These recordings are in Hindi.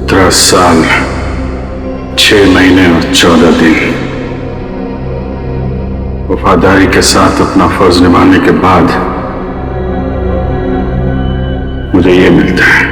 17 साल 6 महीने और 14 दिन वफादारी के साथ अपना फर्ज निभाने के बाद मुझे ये मिलता है।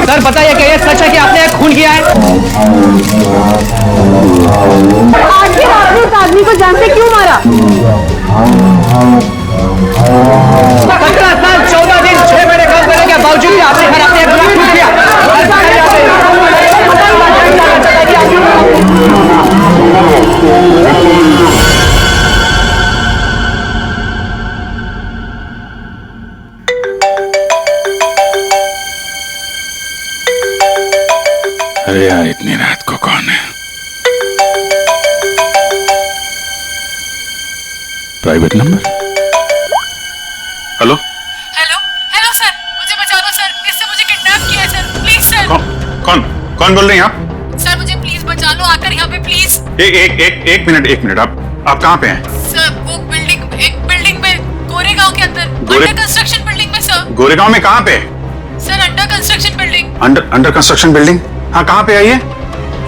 सर बताइए क्या ये सच है कि आपने खून किया है? आखिर आपने उस आदमी को जान से क्यों मारा? 17 साल 14 दिन 6 महीने काम करने के बावजूद भी आपने घर अपने खून किया। अरे यार इतनी रात को कौन है? Private number. Hello hello hello sir, मुझे बचा लो सर, इससे मुझे किडनैप किया है सर, प्लीज सर। कौन बोल रही हैं आप? सर मुझे प्लीज बचा लो, आकर यहाँ पे प्लीज। एक मिनट आप कहाँ पे हैं? सर वो एक बिल्डिंग में गोरेगांव के अंदर, अंडर कंस्ट्रक्शन बिल्डिंग में सर। गोरेगांव में कहाँ पे? Sir under construction building. Under construction building? हाँ कहाँ पे आइए?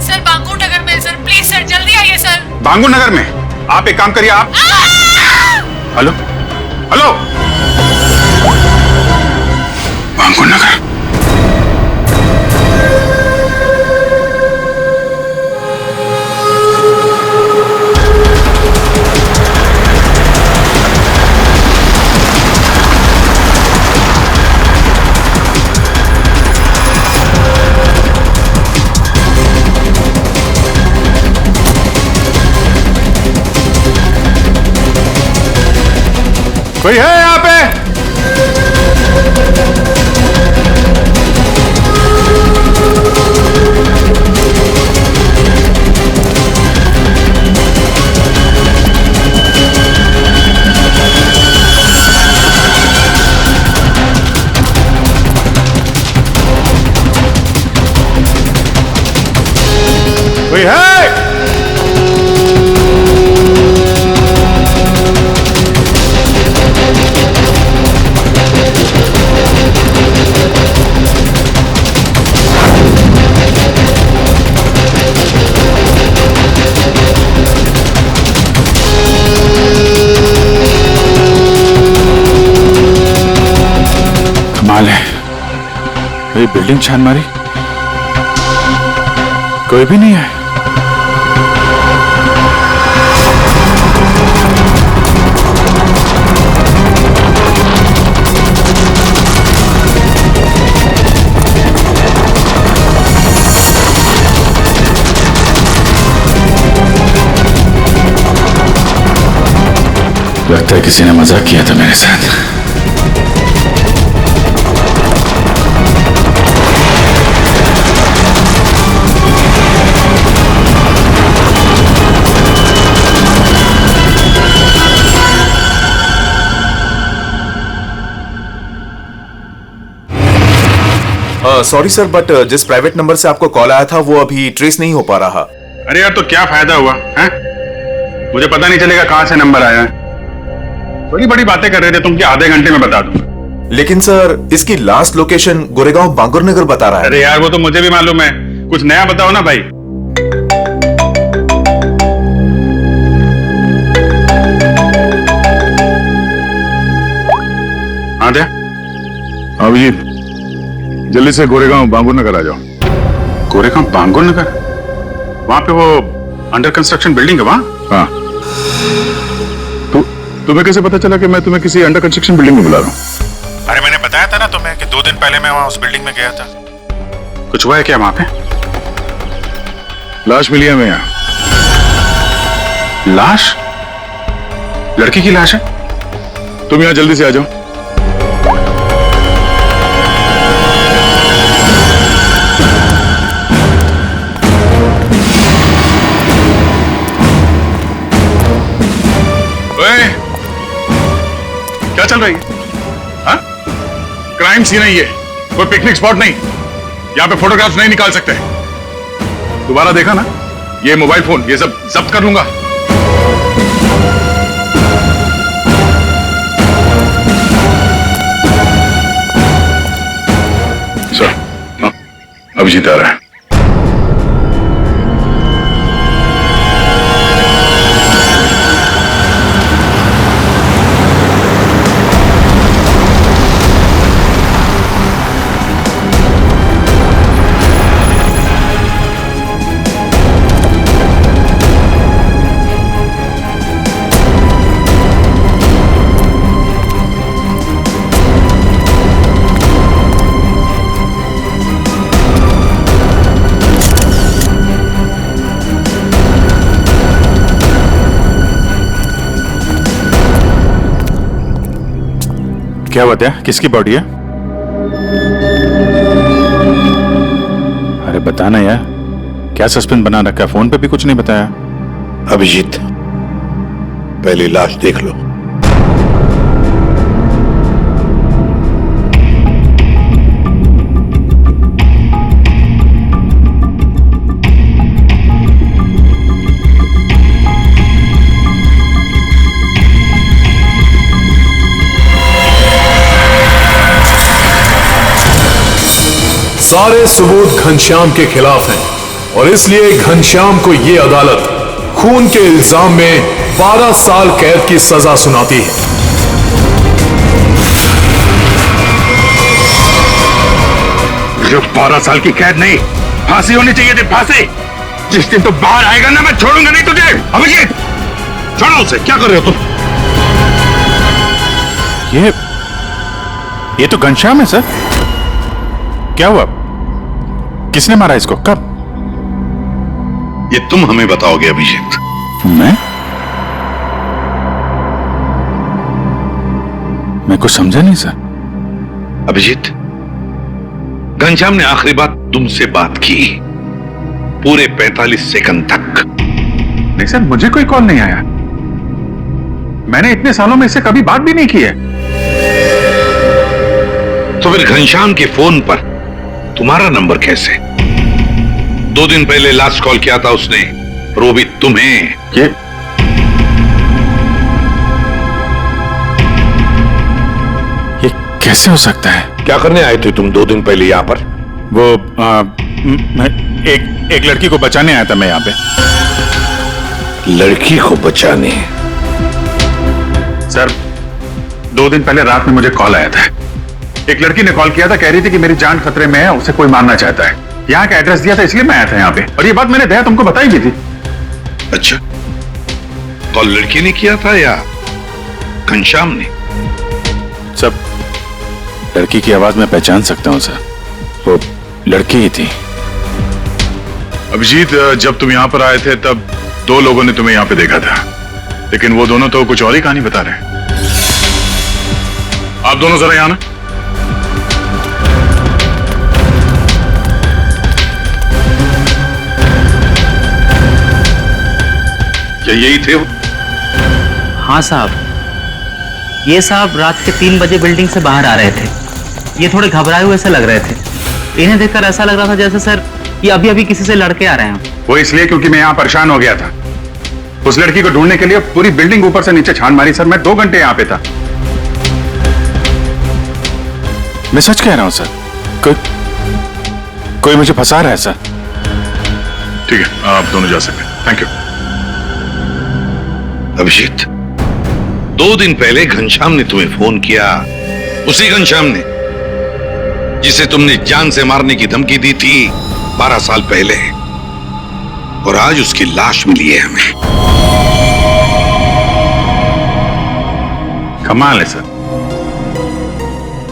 सर बांगू नगर में सर, प्लीज सर जल्दी आइए सर। बांगू नगर में? आप एक काम करिए आप। हेलो हेलो बांगू नगर। कोई है यहाँ पे? कोई है? कमाल है, ये बिल्डिंग छान मारी, कोई भी नहीं है। लगता है किसी ने मजाक किया था मेरे साथ। सॉरी सर, बट जिस प्राइवेट नंबर से आपको कॉल आया था वो अभी ट्रेस नहीं हो पा रहा। अरे यार तो क्या फायदा हुआ है? मुझे पता नहीं चलेगा कहां से नंबर आया है। बड़ी बड़ी बातें कर रहे थे तुम कि आधे घंटे में बता दूंगा। लेकिन सर इसकी लास्ट लोकेशन गोरेगांव बांगुर नगर बता रहा है। अरे यार वो तो मुझे भी मालूम है, कुछ नया बताओ ना भाई। हाँ दे अभिजीत, जल्दी से गोरेगांव बांगुर नगर आ जाओ। गोरेगांव बांगुर नगर? वहां पे वो अंडर कंस्ट्रक्शन बिल्डिंग है वहां? हाँ। तुम्हें कैसे पता चला कि मैं तुम्हें किसी अंडर कंस्ट्रक्शन बिल्डिंग में बुला रहा हूँ? अरे मैंने बताया था ना तुम्हें कि 2 दिन पहले मैं वहां उस बिल्डिंग में गया था। कुछ हुआ है क्या वहां पे? लाश मिली है हमें यहाँ। लाश? लड़की की लाश है? तुम यहाँ जल्दी से आ जाओ। चल रही है? हाँ? क्राइम सीन है ये, कोई पिकनिक स्पॉट नहीं। यहाँ पे फोटोग्राफ्स नहीं निकाल सकते। दोबारा देखा ना ये मोबाइल फोन, ये सब जब्त कर लूंगा। सर, अभिजीत आ रहा है। क्या बात है? किसकी बॉडी है? अरे बताना यार, क्या सस्पेंस बना रखा है? फोन पे भी कुछ नहीं बताया। अभिजीत, पहले लाश देख लो। सारे सबूत घनश्याम के खिलाफ हैं और इसलिए घनश्याम को यह अदालत खून के इल्जाम में 12 साल कैद की सजा सुनाती है। जो 12 साल की कैद नहीं, फांसी होनी चाहिए थी, फांसी। जिस दिन तो बाहर आएगा ना, मैं छोड़ूंगा नहीं तुझे। अभिजीत, छोड़ो उसे। क्या कर रहे हो तुम? ये तो घनश्याम है सर। क्या हुआ? किसने मारा इसको? कब? ये तुम हमें बताओगे अभिजीत। मैं कुछ समझा नहीं सर। अभिजीत, घनश्याम ने आखिरी बात तुमसे बात की पूरे 45 सेकंड तक। नहीं सर, मुझे कोई कॉल नहीं आया। मैंने इतने सालों में इससे कभी बात भी नहीं की है। तो फिर घनश्याम के फोन पर तुम्हारा नंबर कैसे? 2 दिन पहले लास्ट कॉल किया था उसने, रोबित, तुम्हें। ये कैसे हो सकता है? क्या करने आए थे तुम 2 दिन पहले यहां पर? वो एक लड़की को बचाने आया था मैं यहाँ पे। लड़की को बचाने? सर, 2 दिन पहले रात में मुझे कॉल आया था। एक लड़की ने कॉल किया था, कह रही थी कि मेरी जान खतरे में है, उसे कोई मारना चाहता है। यहाँ का एड्रेस दिया था, इसलिए मैं आया था यहाँ पे। और ये बात मैंने दया तुमको बताई भी थी। अच्छा, कॉल लड़की ने किया था या घनश्याम ने? सब लड़की की आवाज मैं पहचान सकता हूँ सर, वो लड़की ही थी। अभिजीत, जब तुम यहाँ पर आए थे तब 2 लोगों ने तुम्हें यहाँ पे देखा था, लेकिन वो दोनों तो कुछ और ही कहानी बता रहे हैं। आप दोनों जरा यहाँ ना। क्या यही थे वो? हाँ साहब, ये साहब रात के 3 बजे बिल्डिंग से बाहर आ रहे थे। ये थोड़े घबराए हुए से लग रहे थे। इन्हें देखकर ऐसा लग रहा था जैसे सर ये अभी अभी किसी से लड़के आ रहे हैं। वो इसलिए क्योंकि मैं यहाँ परेशान हो गया था। उस लड़की को ढूंढने के लिए पूरी बिल्डिंग ऊपर से नीचे छान मारी सर। मैं 2 घंटे यहाँ पे था। मैं सच कह रहा हूँ सर, कोई मुझे फंसा रहा है सर। ठीक है, आप दोनों जा सकते हैं। Thank you. अभिजीत, 2 दिन पहले घनश्याम ने तुम्हें फोन किया, उसी घनश्याम ने जिसे तुमने जान से मारने की धमकी दी थी 12 साल पहले, और आज उसकी लाश मिली है हमें। कमाल है सर,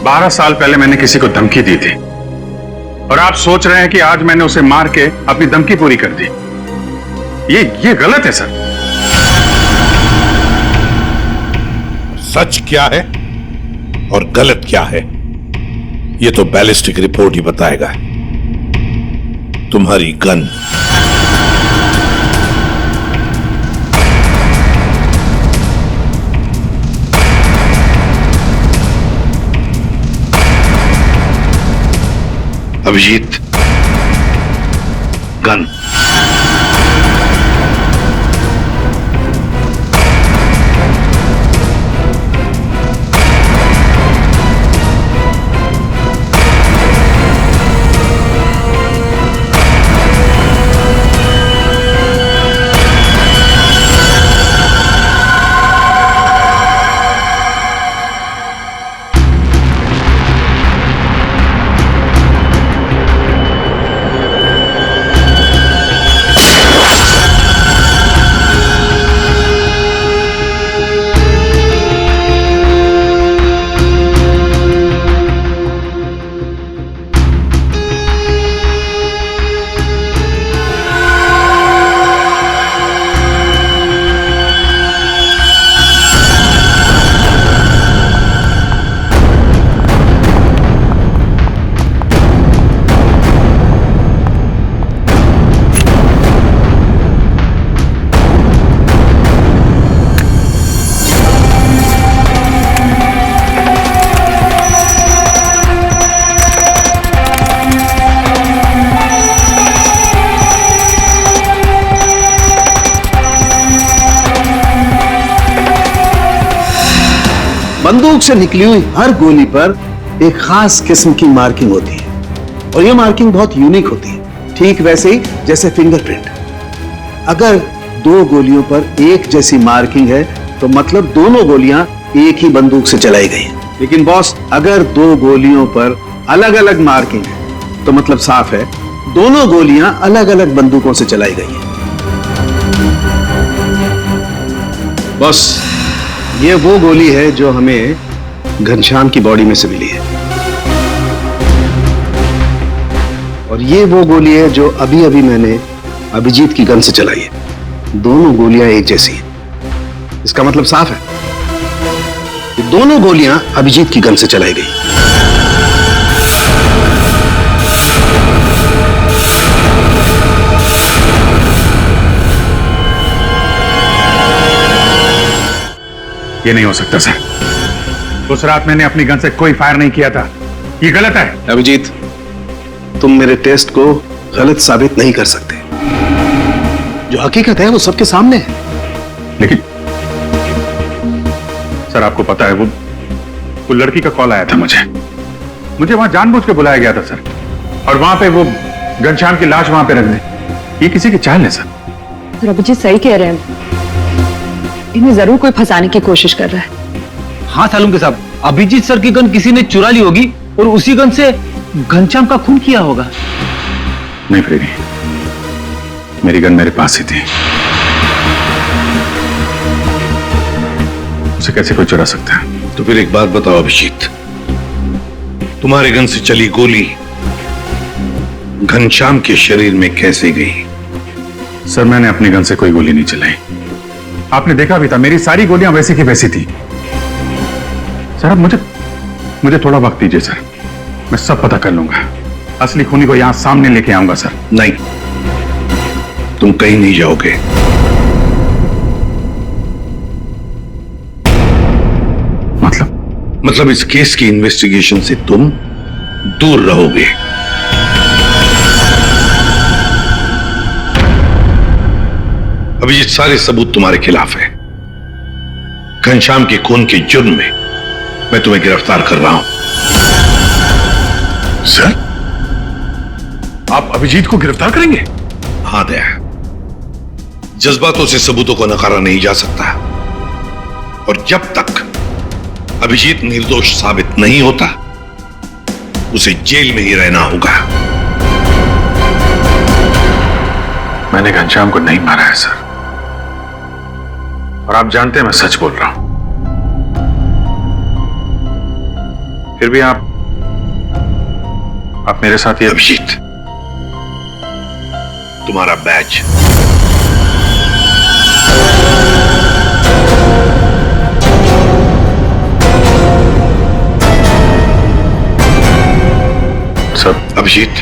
12 साल पहले मैंने किसी को धमकी दी थी और आप सोच रहे हैं कि आज मैंने उसे मार के अपनी धमकी पूरी कर दी। ये गलत है सर। सच क्या है और गलत क्या है, यह तो बैलिस्टिक रिपोर्ट ही बताएगा। तुम्हारी गन अभिजीत, गन। बंदूक से निकली हुई हर गोली पर एक खास किस्म की मार्किंग होती है और यह मार्किंग बहुत यूनिक होती है, ठीक वैसे ही जैसे फिंगरप्रिंट। अगर दो गोलियों पर एक जैसी मार्किंग है तो मतलब दोनों गोलियां एक ही बंदूक से चलाई गई हैं। लेकिन बॉस, अगर दो गोलियों पर अलग अलग मार्किंग है तो मतलब साफ है दोनों गोलियां अलग अलग बंदूकों से चलाई गई हैं। बॉस, ये वो गोली है जो हमें घनश्याम की बॉडी में से मिली है और ये वो गोली है जो अभी अभी मैंने अभिजीत की गन से चलाई है। दोनों गोलियां एक जैसी हैं। इसका मतलब साफ है कि दोनों गोलियां अभिजीत की गन से चलाई गई। ये नहीं हो सकता सर। उस रात मैंने अपनी गन से कोई फायर नहीं किया था। ये गलत है। अभिजीत, तुम मेरे टेस्ट को गलत साबित नहीं कर सकते। जो हकीकत है वो सबके सामने है। लेकिन सर, आपको पता है वो लड़की का कॉल आया था मुझे वहां जानबूझ के बुलाया गया था सर, और वहां पे वो घनश्याम की लाश वहां पे रख दी। ये किसी की चाल है सर। अभिजीत सही कह रहे हैं, इन्हें जरूर कोई फंसाने की कोशिश कर रहा है। हाँ सालुंके साहब, अभिजीत सर की गन किसी ने चुरा ली होगी और उसी गन से घनश्याम का खून किया होगा। नहीं फ्रेडी, मेरी गन मेरे पास ही थी। उसे कैसे कोई चुरा सकता है? तो फिर एक बात बताओ अभिजीत, तुम्हारे गन से चली गोली घनश्याम के शरीर में कैसे गई? सर, मैंने अपनी गन से कोई गोली नहीं चलाई। आपने देखा भी था, मेरी सारी गोलियां वैसी की वैसी थी। सर, अब मुझे थोड़ा वक्त दीजिए सर, मैं सब पता कर लूंगा। असली खूनी को यहां सामने लेके आऊंगा सर। नहीं, तुम कहीं नहीं जाओगे। मतलब इस केस की इन्वेस्टिगेशन से तुम दूर रहोगे। अभिजीत, सारे सबूत तुम्हारे खिलाफ है। घनश्याम के खून के जुर्म में मैं तुम्हें गिरफ्तार कर रहा हूं। सर, आप अभिजीत को गिरफ्तार करेंगे? हाँ दया, जज्बातों से सबूतों को नकारा नहीं जा सकता, और जब तक अभिजीत निर्दोष साबित नहीं होता उसे जेल में ही रहना होगा। मैंने घनश्याम को नहीं मारा है सर, और आप जानते हैं मैं सच बोल रहा हूं। फिर भी आप मेरे साथ ये। अभिजीत, तुम्हारा बैच। सर, अभिजीत,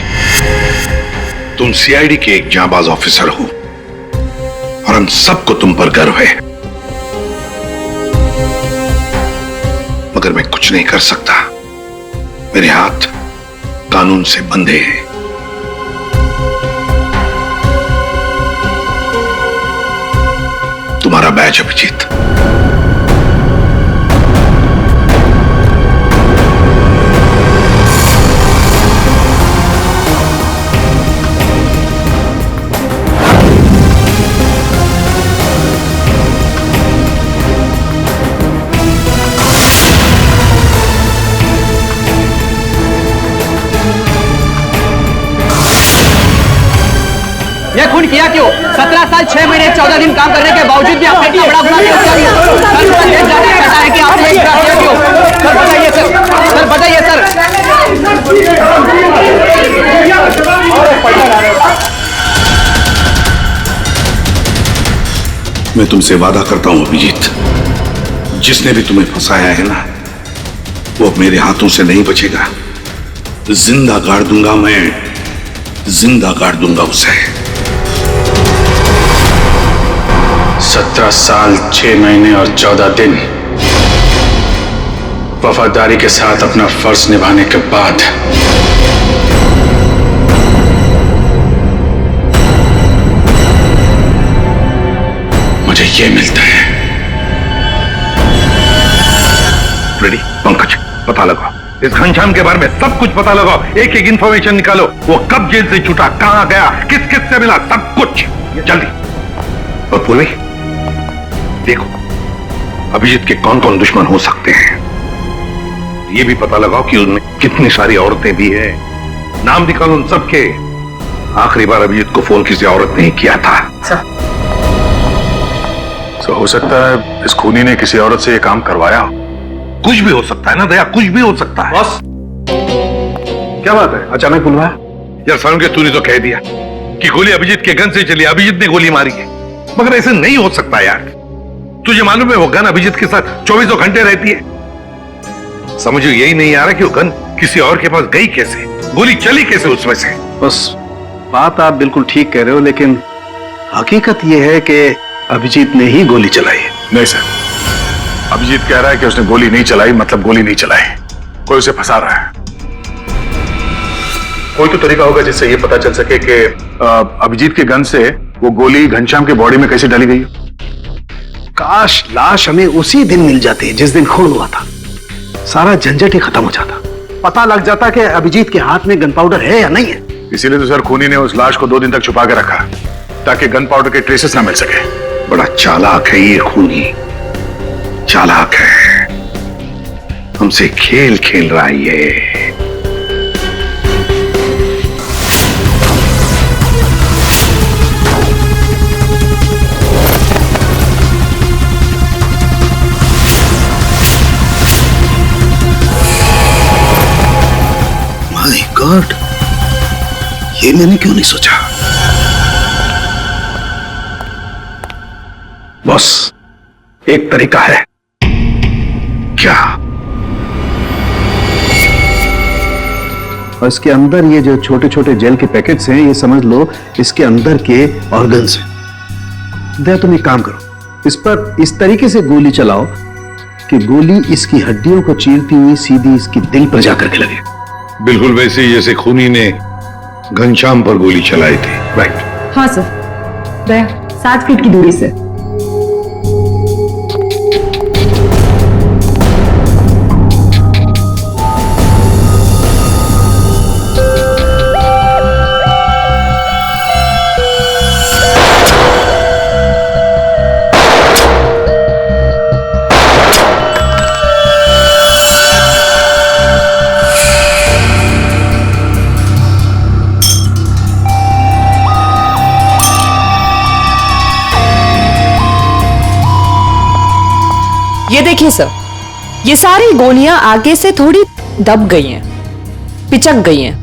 तुम सीआईडी के एक जांबाज ऑफिसर हो और हम सबको तुम पर गर्व है, मगर मैं कुछ नहीं कर सकता। मेरे हाथ कानून से बंधे हैं। तुम्हारा बैच अभिजीत। ये खून किया क्यों? 17 साल 6 महीने 14 दिन काम करने के बावजूद भी आपने इतना बड़ा गुनाह क्यों किया? सर मुझे ये जानना चाहता है कि आपने ये गुनाह किया क्यों? सर बताइए सर, सर बताइए सर। मैं तुमसे वादा करता हूं अभिजीत, जिसने भी तुम्हें फंसाया है ना, वो मेरे हाथों से नहीं बचेगा। जिंदा गाड़ दूंगा मैं, जिंदा गाड़ दूंगा उसे। 17 साल 6 महीने और 14 दिन वफादारी के साथ अपना फर्ज निभाने के बाद मुझे ये मिलता है। रेडी पंकज, पता लगाओ इस घनश्याम के बारे में, सब कुछ पता लगाओ, एक एक इंफॉर्मेशन निकालो। वो कब जेल से छूटा, कहां गया, किस किस से मिला, सब कुछ जल्दी। और पूर्वी देखो अभिजीत के कौन कौन दुश्मन हो सकते हैं, ये भी पता लगाओ कि उनमें कितनी सारी औरतें भी है। नाम निकालो उन सबके। आखिरी बार अभिजीत को फोन किसी औरत ने किया था। तो हो सकता है इस खूनी ने किसी औरत से ये काम करवाया। कुछ भी हो सकता है ना दया, कुछ भी हो सकता है। बस क्या बात है, अचानक बुलवाया? यार सारुण के तूने तो कह दिया कि गोली अभिजीत के गन से चली, अभिजीत ने गोली मारी है, मगर ऐसे नहीं हो सकता यार। तुझे मालूम है वो गन अभिजीत के साथ 24 घंटे रहती है। समझो यही नहीं आ रहा कि वो गन किसी और के पास गई कैसे, गोली चली कैसे उसमें से। बस बात आप बिल्कुल ठीक कह रहे हो, लेकिन हकीकत यह है कि अभिजीत ने ही गोली चलाई है। नहीं सर, अभिजीत कह रहा है कि उसने गोली नहीं चलाई, मतलब गोली नहीं चलाई, कोई उसे फंसा रहा है। कोई तो तरीका होगा जिससे ये पता चल सके कि अभिजीत के गन से वो गोली घनश्याम के बॉडी में कैसे डाली गई। काश लाश हमें उसी दिन मिल जाती जिस दिन खून हुआ था, सारा झंझट ही खत्म हो जाता, पता लग जाता कि अभिजीत के हाथ में गन पाउडर है या नहीं है। इसीलिए तो सर खूनी ने उस लाश को 2 दिन तक छुपा के रखा, ताकि गन पाउडर के ट्रेसेस ना मिल सके। बड़ा चालाक है ये खूनी, चालाक है, हमसे खेल खेल रहा है ये। माय गॉड, ये मैंने क्यों नहीं सोचा। बॉस एक तरीका है। क्या? और इसके अंदर ये जो छोटे छोटे जेल के पैकेट्स हैं, ये समझ लो इसके अंदर के ऑर्गन्स हैं। दया तुम एक काम करो, इस पर इस तरीके से गोली चलाओ कि गोली इसकी हड्डियों को चीरती हुई सीधी इसकी दिल पर जाकर के लगे। बिल्कुल वैसे ही जैसे खूनी ने घनश्याम पर गोली चलाई थी। राइट। हाँ सर, दया 7 फीट की दूरी से। ये देखिए सर, ये सारी गोलियां आगे से थोड़ी दब गई हैं, पिचक गई हैं।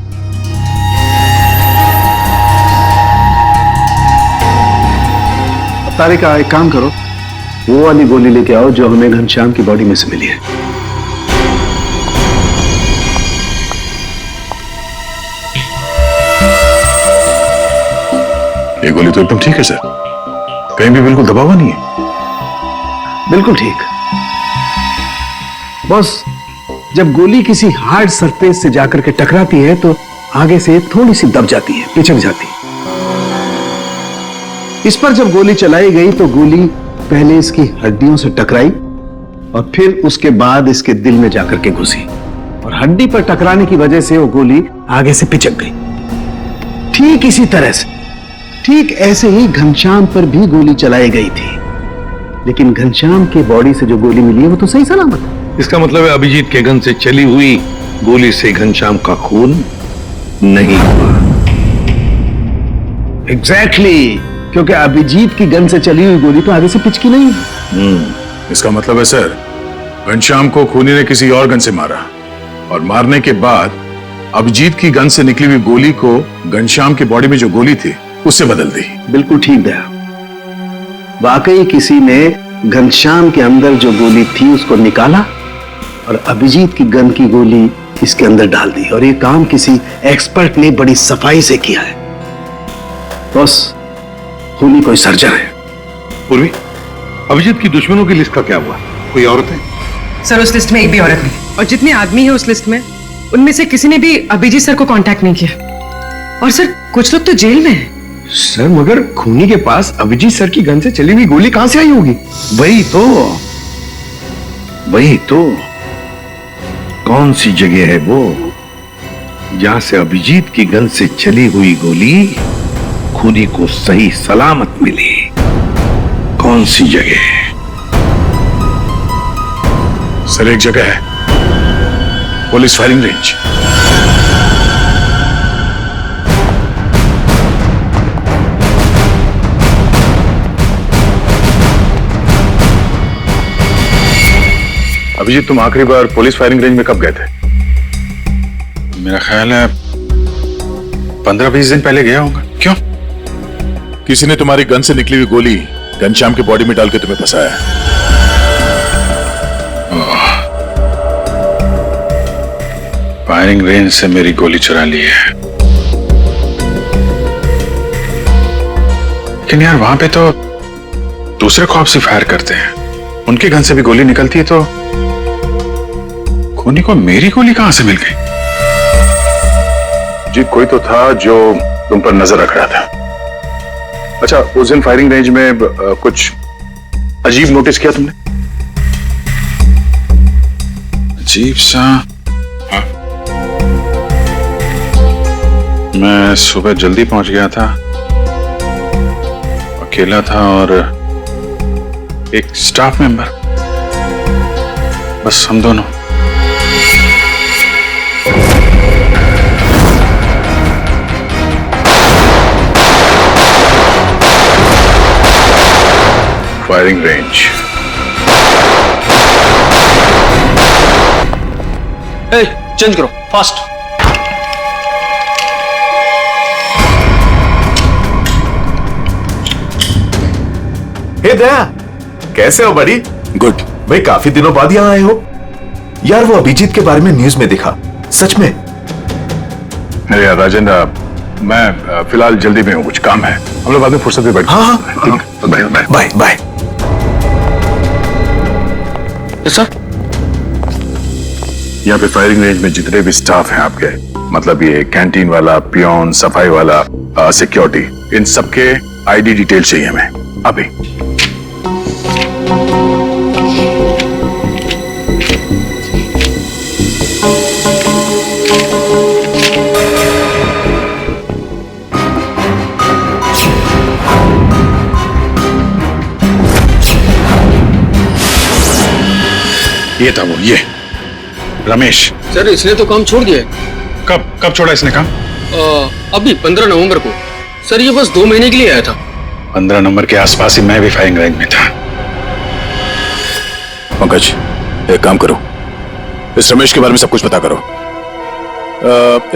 तारिका एक काम करो, वो वाली गोली लेके आओ जो हमें घनश्याम की बॉडी में से मिली है। ये गोली तो एकदम ठीक है सर, कहीं भी बिल्कुल दबा हुआ नहीं है। बिल्कुल ठीक। बस जब गोली किसी हार्ड सरफेस से जाकर के टकराती है तो आगे से थोड़ी सी दब जाती है, पिचक जाती है। इस पर जब गोली चलाई गई तो गोली पहले इसकी हड्डियों से टकराई और फिर उसके बाद इसके दिल में जाकर के घुसी और हड्डी पर टकराने की वजह से वो गोली आगे से पिचक गई। ठीक इसी तरह से, ठीक ऐसे ही घनश्याम पर भी गोली चलाई गई थी, लेकिन घनश्याम के बॉडी से जो गोली मिली है वो तो सही सलामत है। इसका मतलब है अभिजीत के गन से चली हुई गोली से घनश्याम का खून नहीं हुआ। एग्जैक्टली, क्योंकि अभिजीत की गन से चली हुई गोली तो आगे से पिचकी नहीं। इसका मतलब है सर, घनश्याम को खूनी ने किसी और गन से मारा और मारने के बाद अभिजीत की गन से निकली हुई गोली को घनश्याम की बॉडी में जो गोली थी उससे बदल दी। बिल्कुल ठीक दया, वाकई किसी ने घनश्याम के अंदर जो गोली थी उसको निकाला और अभिजीत की गन की गोली इसके अंदर डाल दी, और ये काम किसी एक्सपर्ट ने बड़ी सफाई से किया है। बस खूनी कोई सर्जन है। पूर्वी, अभिजीत की दुश्मनों की लिस्ट का क्या हुआ? कोई औरत है? सर उस लिस्ट में एक भी औरत नहीं, और जितने आदमी हैं उस लिस्ट में उनमें से किसी ने भी अभिजीत सर को कांटेक्ट नहीं किया। और सर कुछ लोग तो जेल में हैं। सर मगर खूनी के पास अभिजीत सर की गन से चली हुई गोली कहां से आई होगी? वही तो कौन सी जगह है वो जहां से अभिजीत की गन से चली हुई गोली खूनी को सही सलामत मिली? कौन सी जगह? सर एक जगह है, पुलिस फायरिंग रेंज। अभिजीत, तुम आखिरी बार पुलिस फायरिंग रेंज में कब गए थे? मेरा ख्याल है 15-20 दिन पहले गया होगा। क्यों? किसी ने तुम्हारी गन से निकली हुई गोली घनश्याम की बॉडी में डाल के तुम्हें फंसाया। फायरिंग रेंज से मेरी गोली चुरा ली है, लेकिन यार वहां पे तो दूसरे खौफ से फायर करते हैं, उनके गन से भी गोली निकलती है, तो खूनी को मेरी गोली कहां से मिल गई? जी कोई तो था जो तुम पर नजर रख रहा था। अच्छा, उस दिन फायरिंग रेंज में कुछ अजीब नोटिस किया तुमने? अजीब सा? हाँ, मैं सुबह जल्दी पहुंच गया था, अकेला था और एक स्टाफ मेंबर, बस हम दोनों। Firing range. चेंज करो फास्ट। हे दया, कैसे हो बड़ी? गुड। भाई काफी दिनों बाद यहाँ आए हो। यार वो अभिजीत के बारे में न्यूज में दिखा, सच में? अरे यार राजेंद्र, मैं फिलहाल जल्दी में हूँ, कुछ काम है, हम लोग बाद में फुर्सत में बैठते हैं। हाँ, bye bye bye bye. Sir यहाँ पे फायरिंग रेंज में जितने भी स्टाफ हैं आपके, मतलब ये कैंटीन वाला, पियोन, सफाई वाला, सिक्योरिटी, इन सबके आईडी डिटेल चाहिए हमें अभी। ये था वो, ये रमेश। सर इसने तो काम छोड़ दिया। कब छोड़ा इसने काम? अभी 15 नवंबर को। सर ये बस 2 महीने के लिए आया था। 15 नंबर के आसपास ही मैं भी फायरिंग रेंज में था। पंकज, एक काम करो, इस रमेश के बारे में सब कुछ पता करो।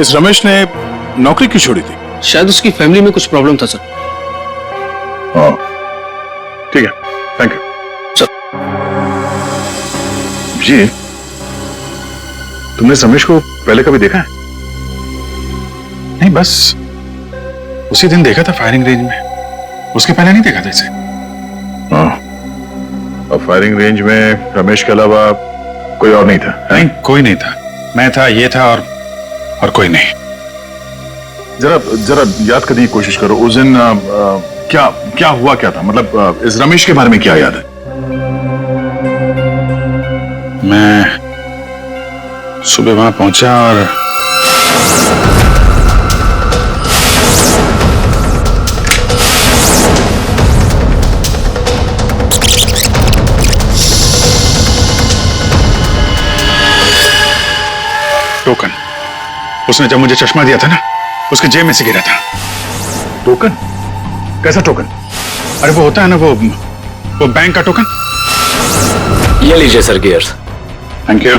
इस रमेश ने नौकरी क्यों छोड़ी थी? शायद उसकी फैमिली में कुछ प्रॉब्लम था सर। ठीक है, थैंक यू सर। जी, तुमने इस रमेश को पहले कभी देखा है? नहीं, बस उसी दिन देखा था फायरिंग रेंज में, उसके पहले नहीं देखा था इसे। और फायरिंग रेंज में रमेश के अलावा कोई और नहीं था? नहीं, कोई नहीं था। मैं था, ये था और कोई नहीं। जरा जरा याद करने की कोशिश करो, उस दिन क्या हुआ, क्या था? मतलब इस रमेश के बारे में क्या याद है? मैं सुबह वहां पहुंचा और टोकन, उसने जब मुझे चश्मा दिया था ना, उसके जेब में से गिरा था। टोकन? कैसा टोकन? अरे वो होता है ना, वो बैंक का टोकन। ये लीजिए सर गियर्स। Thank you.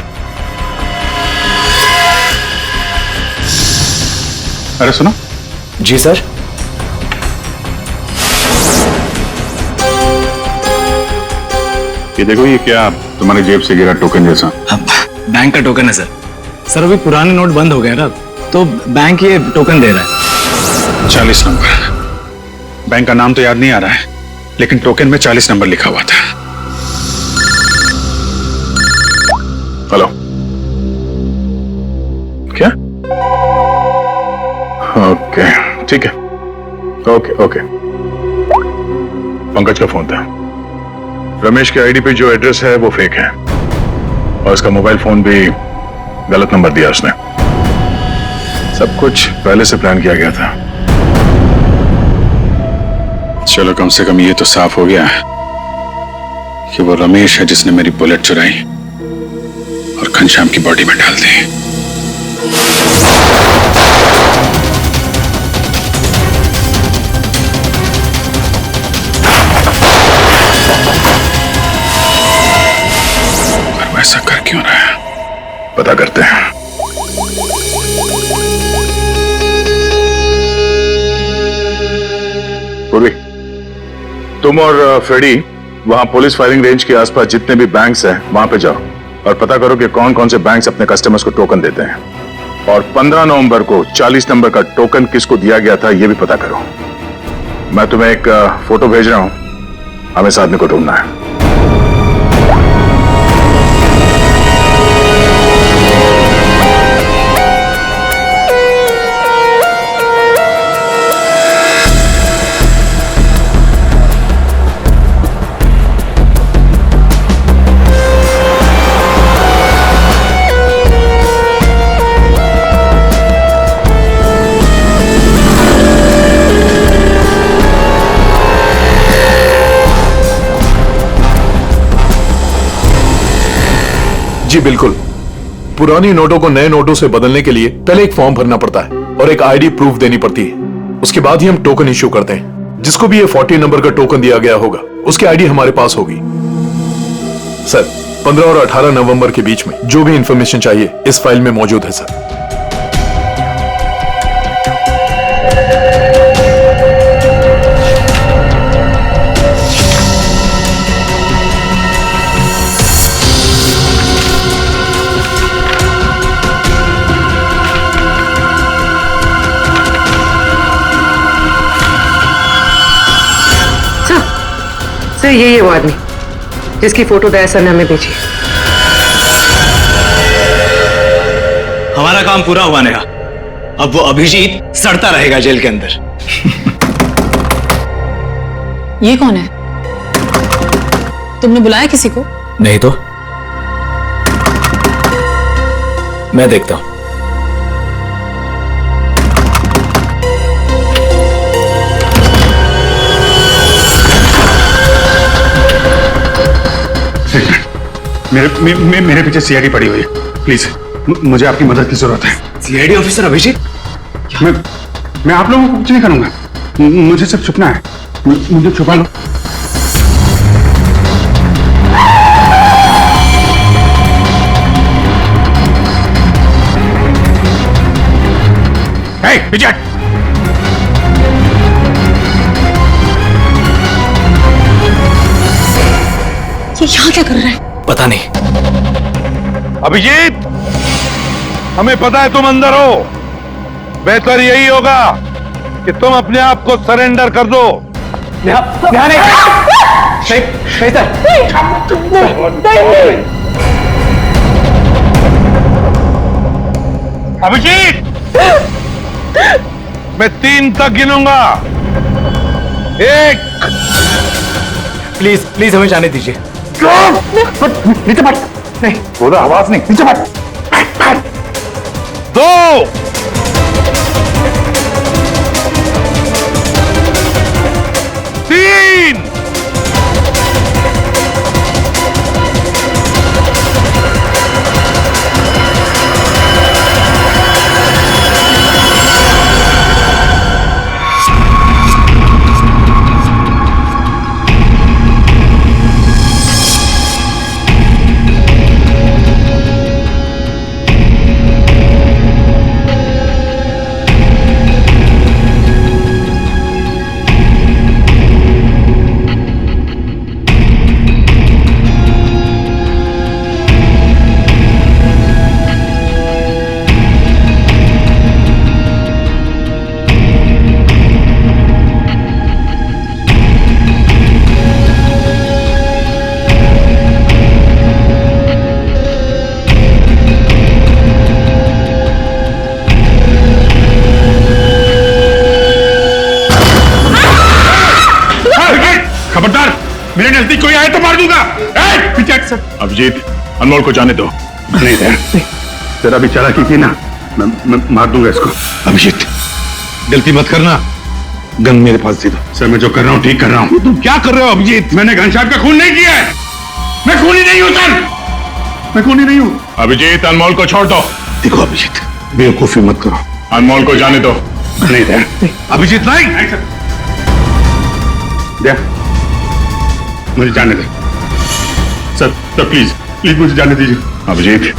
अरे सुनो। जी सर। ये देखो, ये क्या तुम्हारी जेब से गिरा टोकन जैसा? बैंक का टोकन है सर। सर अभी पुराने नोट बंद हो गए ना, तो बैंक ये टोकन दे रहा है। 40 नंबर। बैंक का नाम तो याद नहीं आ रहा है, लेकिन टोकन में 40 नंबर लिखा हुआ था। हेलो, क्या? ओके, ठीक है। ओके। पंकज का फोन था। रमेश के आईडी पे जो एड्रेस है वो फेक है, और उसका मोबाइल फोन भी गलत नंबर दिया उसने। सब कुछ पहले से प्लान किया गया था। चलो, कम से कम ये तो साफ हो गया कि वो रमेश है जिसने मेरी बुलेट चुराई और घनश्याम की बॉडी में डाल दी। और वो ऐसा कर क्यों रहा है, पता करते हैं। पूर्वी, तुम और फ्रेडी वहां पुलिस फायरिंग रेंज के आसपास जितने भी बैंक्स हैं वहां पे जाओ और पता करो कि कौन कौन से बैंक्स अपने कस्टमर्स को टोकन देते हैं, और 15 नवंबर को 40 नंबर का टोकन किसको दिया गया था यह भी पता करो। मैं तुम्हें एक फोटो भेज रहा हूं, हमें इस आदमी को ढूंढना है। जी बिल्कुल। पुरानी नोटों को नए नोटों से बदलने के लिए पहले एक फॉर्म भरना पड़ता है और एक आईडी प्रूफ देनी पड़ती है। उसके बाद ही हम टोकन इश्यू करते हैं। जिसको भी ये 40 नंबर का टोकन दिया गया होगा उसकी आईडी हमारे पास होगी। सर, 15 और 18 नवंबर के बीच में जो भी इंफॉर्मेशन चाहिए इस फाइल में मौजूद है सर। सर ये वो आदमी जिसकी फोटो दया सर ने हमें भेजी। हमारा काम पूरा हुआ नेहा। अब वो अभिजीत सड़ता रहेगा जेल के अंदर। ये कौन है? तुमने बुलाया किसी को? नहीं तो मैं देखता हूं। मेरे पीछे सीआईडी पड़ी हुई है। प्लीज, मुझे आपकी मदद की जरूरत है। CID officer Abhijeet? मैं आप लोगों को कुछ नहीं करूंगा, मुझे सिर्फ छुपना है। मुझे छुपा लो। विजय, ये यहाँ क्या कर रहा है? पता नहीं। अभिजीत, हमें पता है तुम अंदर हो। बेहतर यही होगा कि तुम अपने आप को सरेंडर कर दो। अभिजीत, मैं 3 तक गिनूंगा। 1। प्लीज प्लीज हमें जाने दीजिए। नीचे बैठ। नहीं, बोला आवाज नहीं, नीचे बैठ। 2। 3। खबरदार, मेरे नजदीक कोई आए तो मार दूंगा। पीछे हट सर। अभिजीत, अनमोल को जाने दो। नहीं तेरा भी चालाकी की ना, मैं मार दूंगा इसको। अभिजीत, गलती मत करना। गन मेरे पास दे दो। सर मैं जो कर रहा हूँ ठीक कर रहा हूँ। तुम क्या कर रहे हो अभिजीत? मैंने घनश्याम का खून नहीं किया है। मैं खूनी नहीं हूँ सर, मैं खूनी नहीं हूँ। अभिजीत, अनमोल को छोड़ दो। देखो अभिजीत, बेवकूफी मत करो। अनमोल को जाने दो। नहीं अभिजीत नहीं। देख, मुझे जाने दे सर। प्लीज प्लीज मुझे जाने दीजिए। अभिजीत,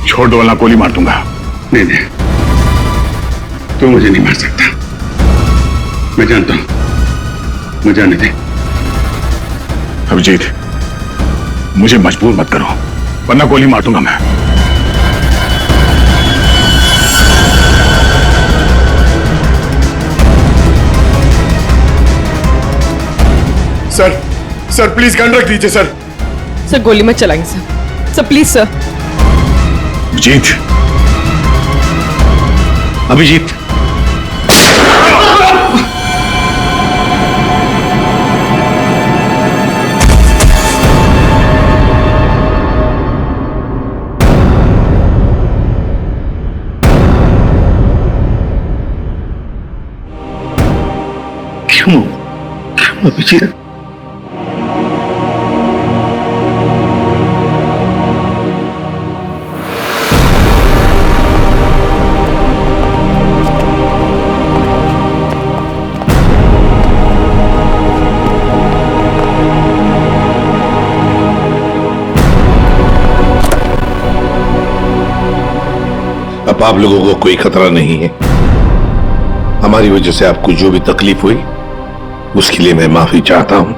छोड़ दो वरना गोली मार दूंगा। नहीं, तू मुझे नहीं मार सकता। मैं जानता हूं, मुझे जाने दे। अभिजीत, मुझे मजबूर मत करो वरना गोली मार दूंगा मैं। सर प्लीज गन रख दीजिए सर। सर गोली मत चलाएंगे sir. Sir please sir. Abhijeet, Abhijeet, क्यों अभिजीत? अब आप लोगों को कोई खतरा नहीं है। हमारी वजह से आपको जो भी तकलीफ हुई उसके लिए मैं माफी चाहता हूं।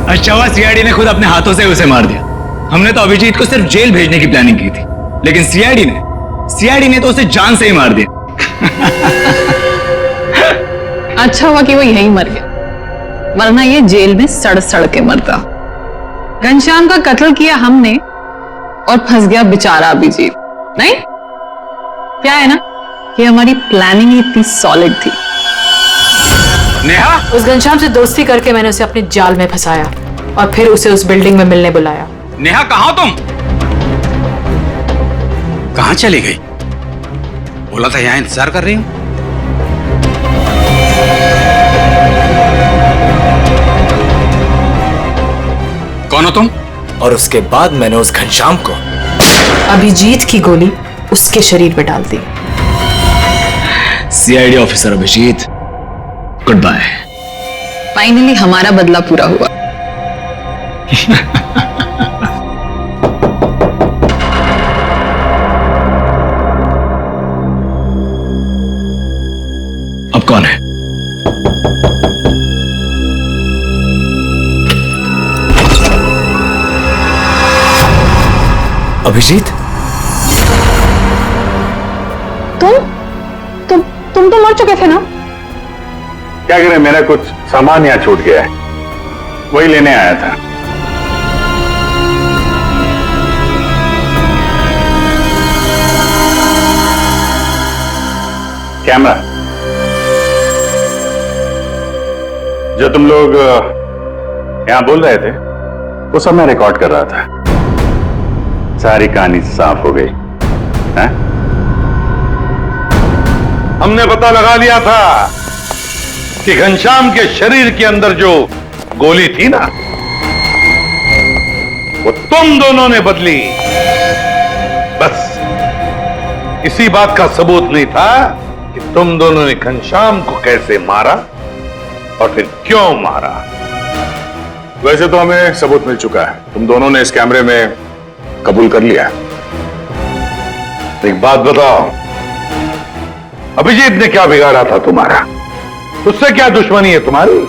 अच्छा हुआ सीआईडी ने खुद अपने हाथों से उसे मार दिया। हमने तो अभिजीत को सिर्फ जेल भेजने की प्लानिंग की थी, लेकिन सीआईडी ने तो उसे जान से ही मार दिया। अच्छा हुआ कि वो यहीं मर गया, वरना ये जेल में सड़ सड़ के मरता। घनश्याम का कत्ल किया हमने और फंस गया बेचारा अभिजीत। नहीं, क्या है ना कि हमारी प्लानिंग इतनी सॉलिड थी। नेहा, उस घनश्याम से दोस्ती करके मैंने उसे अपने जाल में फंसाया और फिर उसे उस बिल्डिंग में मिलने बुलाया। नेहा, कहां हो तुम? कहां चली गई? बोला था यहां इंतजार कर रही हूं। कौन हो तुम? और उसके बाद मैंने उस घनश्याम को अभिजीत की गोली उसके शरीर पे डाल दी। CID officer Abhijeet, goodbye. Finally हमारा बदला पूरा हुआ। अब कौन है? अभिजीत, तुम तो मर चुके थे ना? क्या करें, मेरा कुछ सामान यहाँ छूट गया है, वही लेने आया था। कैमरा जो तुम लोग यहां बोल रहे थे वो सब मैं रिकॉर्ड कर रहा था। सारी कहानी साफ हो गई है? हमने पता लगा लिया था कि घनश्याम के शरीर के अंदर जो गोली थी ना, वो तुम दोनों ने बदली। बस इसी बात का सबूत नहीं था कि तुम दोनों ने घनश्याम को कैसे मारा और फिर क्यों मारा। वैसे तो हमें सबूत मिल चुका है, तुम दोनों ने इस कैमरे में कबूल कर लिया। एक बात बताओ, अभिजीत ने क्या बिगाड़ा था तुम्हारा? उससे क्या दुश्मनी है तुम्हारी?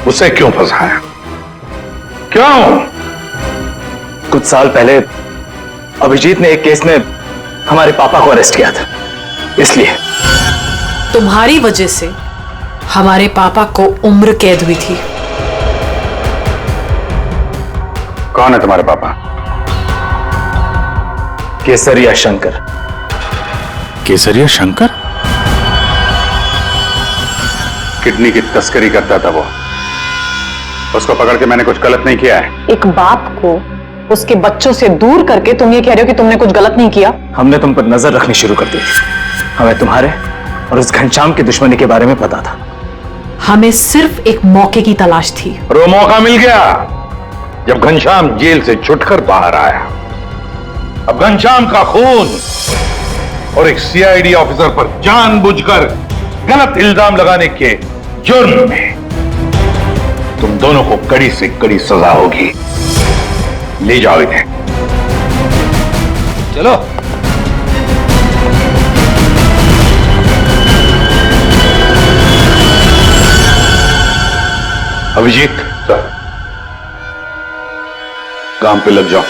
उसे क्यों फंसाया? क्यों? कुछ साल पहले अभिजीत ने एक केस में हमारे पापा को अरेस्ट किया था, इसलिए। तुम्हारी वजह से हमारे पापा को उम्र कैद हुई थी। कौन है तुम्हारे पापा? केसरिया शंकर। केसरिया शंकर? किडनी की तस्करी करता था वो। उसको पकड़ के मैंने कुछ गलत नहीं किया है। एक बाप को उसके बच्चों से दूर करके तुम ये कह रहे हो कि तुमने कुछ गलत नहीं किया? हमने तुम पर नजर रखनी शुरू कर दी। हमें तुम्हारे और उस घनश्याम की दुश्मनी के बारे में पता था। हमें सिर्फ एक मौके की तलाश थी और वो मौका मिल गया जब घनश्याम जेल से छुटकर बाहर आया। अब घनश्याम का खून और एक सीआईडी ऑफिसर पर जानबूझकर गलत इल्जाम लगाने के जुर्म में तुम दोनों को कड़ी से कड़ी सजा होगी। ले जाओ इन्हें। चलो। अभिजीत सर, काम पे लग जाओ।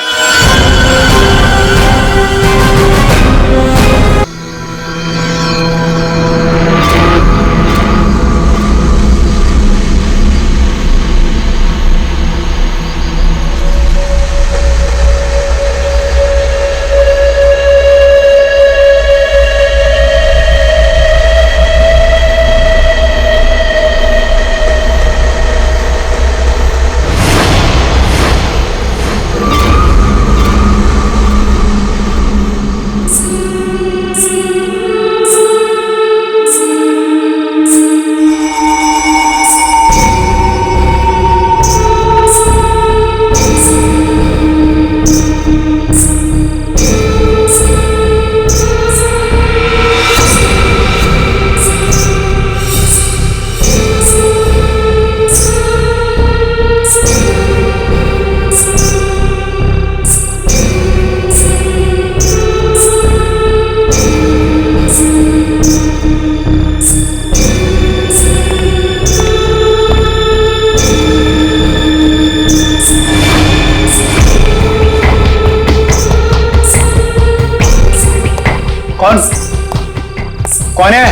कौन है?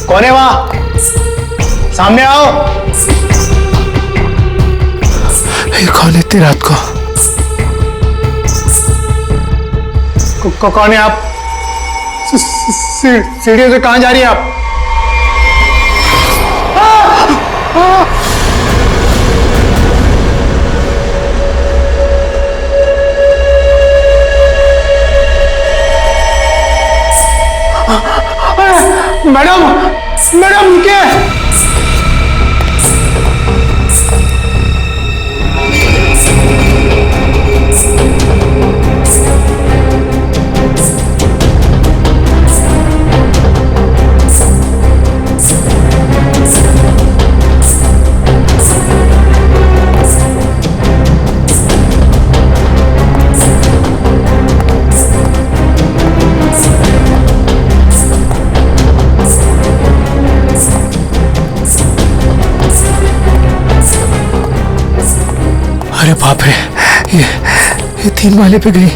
कौन है वहां? सामने आओ। ये कौन है इतनी रात को? कौन है आप? सीढ़ियों से कहां जा रही हैं आप? मैडम, मैडम रुकिए। अरे बाप रे, ये 3 माले पे गई।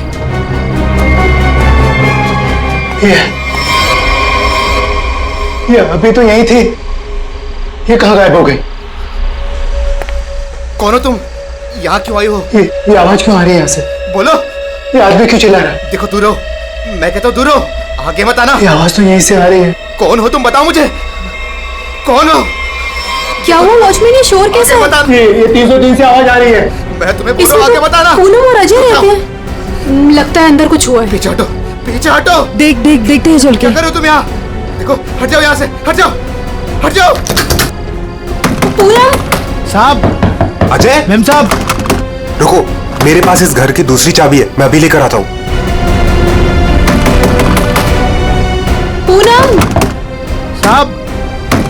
ये अभी तो यही थी, ये कहाँ गायब हो गई? कौन हो तुम? यहाँ क्यों आई हो? ये आवाज क्यों आ रही है यहाँ से? बोलो। ये आदमी क्यों चिल्ला रहा है? देखो दूर रहो, मैं कहता हूँ दूर रहो, आगे मत आना। ये आवाज तो यहीं से आ रही है। कौन हो तुम, बताओ मुझे, कौन हो? क्या हुआ वॉचमैन, ये शोर कैसा है? ये 303 से आवाज आ रही है। मैं तुम्हें बोल रहा हूँ, आगे मत आना। पूनम और अजय रहते हैं, लगता है अंदर कुछ हुआ है। पीछे हटो, पीछे हटो। देखते हैं चल के। क्या कर रहे हो तुम यहाँ? देखो, हट जाओ यहाँ से, हट जाओ, हट जाओ। पूनम साहब, अजय, मेम साहब, रुको, मेरे पास इस घर की दूसरी चाबी है, मैं अभी लेकर आता हूँ। पूनम साहब,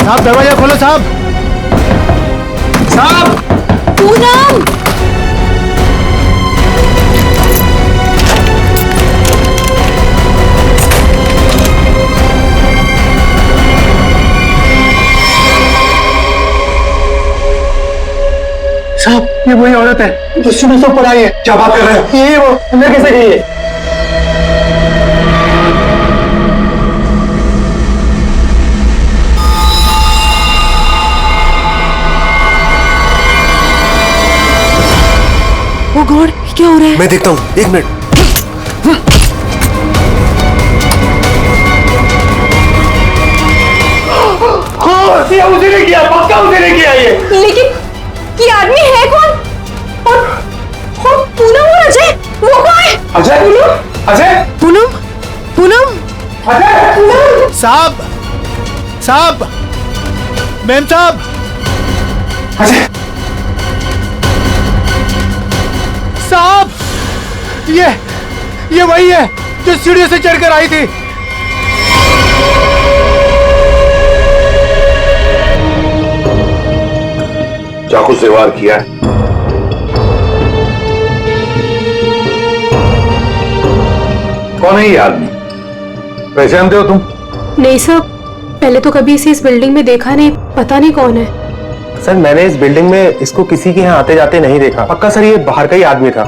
साहब दरवाजा खोलो साहब, साहब। पूनम साहब, ये वही औरत है जो सीढ़ी से ऊपर आई है। क्या बात कर रहे हो? ये वो अंदर कैसे गई है? ओ गॉड, क्या हो रहा है? मैं देखता हूँ, 1 मिनट। हाँ, ये उसी ने किया, पक्का उसी ने किया ये। लेकिन ये आदमी है कौन? और पूनम और अजय, वो कौन है? अजय, अजय, पूनम, पूनम, अजय, पूनम। साहब, साहब, मैम साहब, अजय, साहब, ये वही है जो सीढ़ियों से चढ़कर आई थी। चाकू से वार किया है। कौन है ये आदमी? पहचानते हो तुम? नहीं सर, पहले तो कभी इसे इस बिल्डिंग में देखा नहीं, पता नहीं कौन है। सर, मैंने इस बिल्डिंग में इसको किसी के यहाँ आते जाते नहीं देखा। पक्का सर, ये बाहर का ही आदमी था।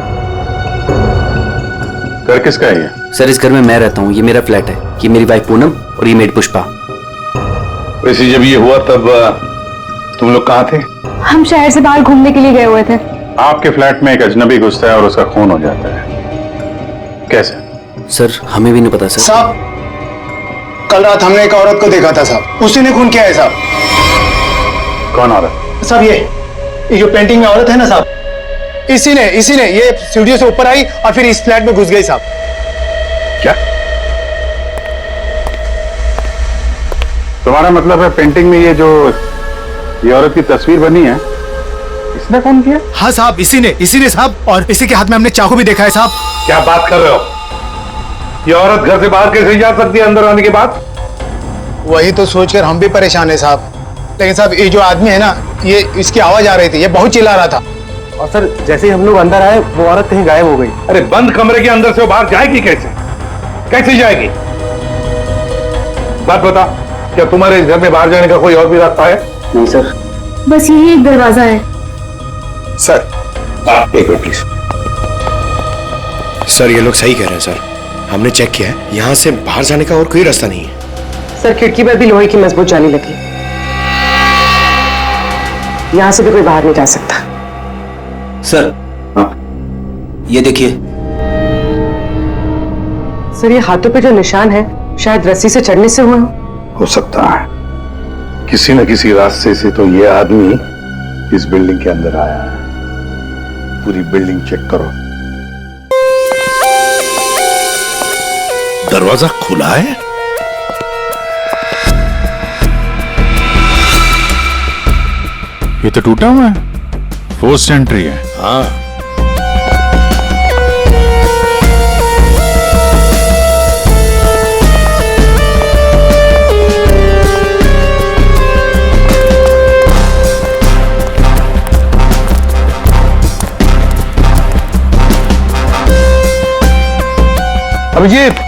घर किसका है ये? सर इस घर में मैं रहता हूँ, ये मेरा फ्लैट है, ये मेरी वाइफ पूनम और ये मेड पुष्पा। वैसे जब ये हुआ तब तुम लोग कहाँ थे? हम शहर से बाहर घूमने के लिए गए हुए थे। आपके फ्लैट में एक अजनबी घुसता है और उसका खून हो जाता है, कैसे? सर हमें भी नहीं पता सर। साहब, कल रात हमने एक औरत को देखा था साहब, उसी ने खून किया है साहब। कौन औरत? साहब ये जो पेंटिंग में औरत है ना साहब, इसी ने ये सीढ़ियों से ऊपर आई और फिर इस फ्लैट में घुस गई साहब। क्या? तुम्हारा मतलब है पेंटिंग में ये औरत की तस्वीर बनी है, इसने कौन किया? हाँ साहब, इसी ने साहब, और इसी के हाथ में हमने चाकू भी देखा है साहब। क्या बात कर रहे हो? ये औरत घर से बाहर कैसे जा सकती है अंदर आने के बाद? वही तो सोचकर हम भी परेशान है साहब। लेकिन साहब, ये जो आदमी है ना, ये इसकी आवाज आ रही थी, ये बहुत चिल्ला रहा था। और सर, जैसे ही हम लोग अंदर आए, वो औरत कहीं गायब हो गई। अरे बंद कमरे के अंदर से वो बाहर जाएगी कैसे? कैसे जाएगी? बात बता, क्या तुम्हारे इस घर में बाहर जाने का कोई और भी रास्ता है? नहीं सर, बस यही एक दरवाजा है। सर, एक मिनट प्लीज। सर ये लोग सही कह रहे हैं सर, हमने चेक किया है, यहाँ से बाहर जाने का और कोई रास्ता नहीं है। सर खिड़की पर भी लोहे की मजबूत जाली लगी, यहाँ से भी कोई बाहर नहीं जा सकता। सर ये देखिए। सर ये हाथों पे जो निशान है, शायद रस्सी से चढ़ने से हुए हो सकता है, किसी न किसी रास्ते से तो ये आदमी इस बिल्डिंग के अंदर आया है। पूरी बिल्डिंग चेक करो। दरवाजा खुला है? ये तो टूटा हुआ है, फोर्स्ड एंट्री है। हाँ, अभिजीत,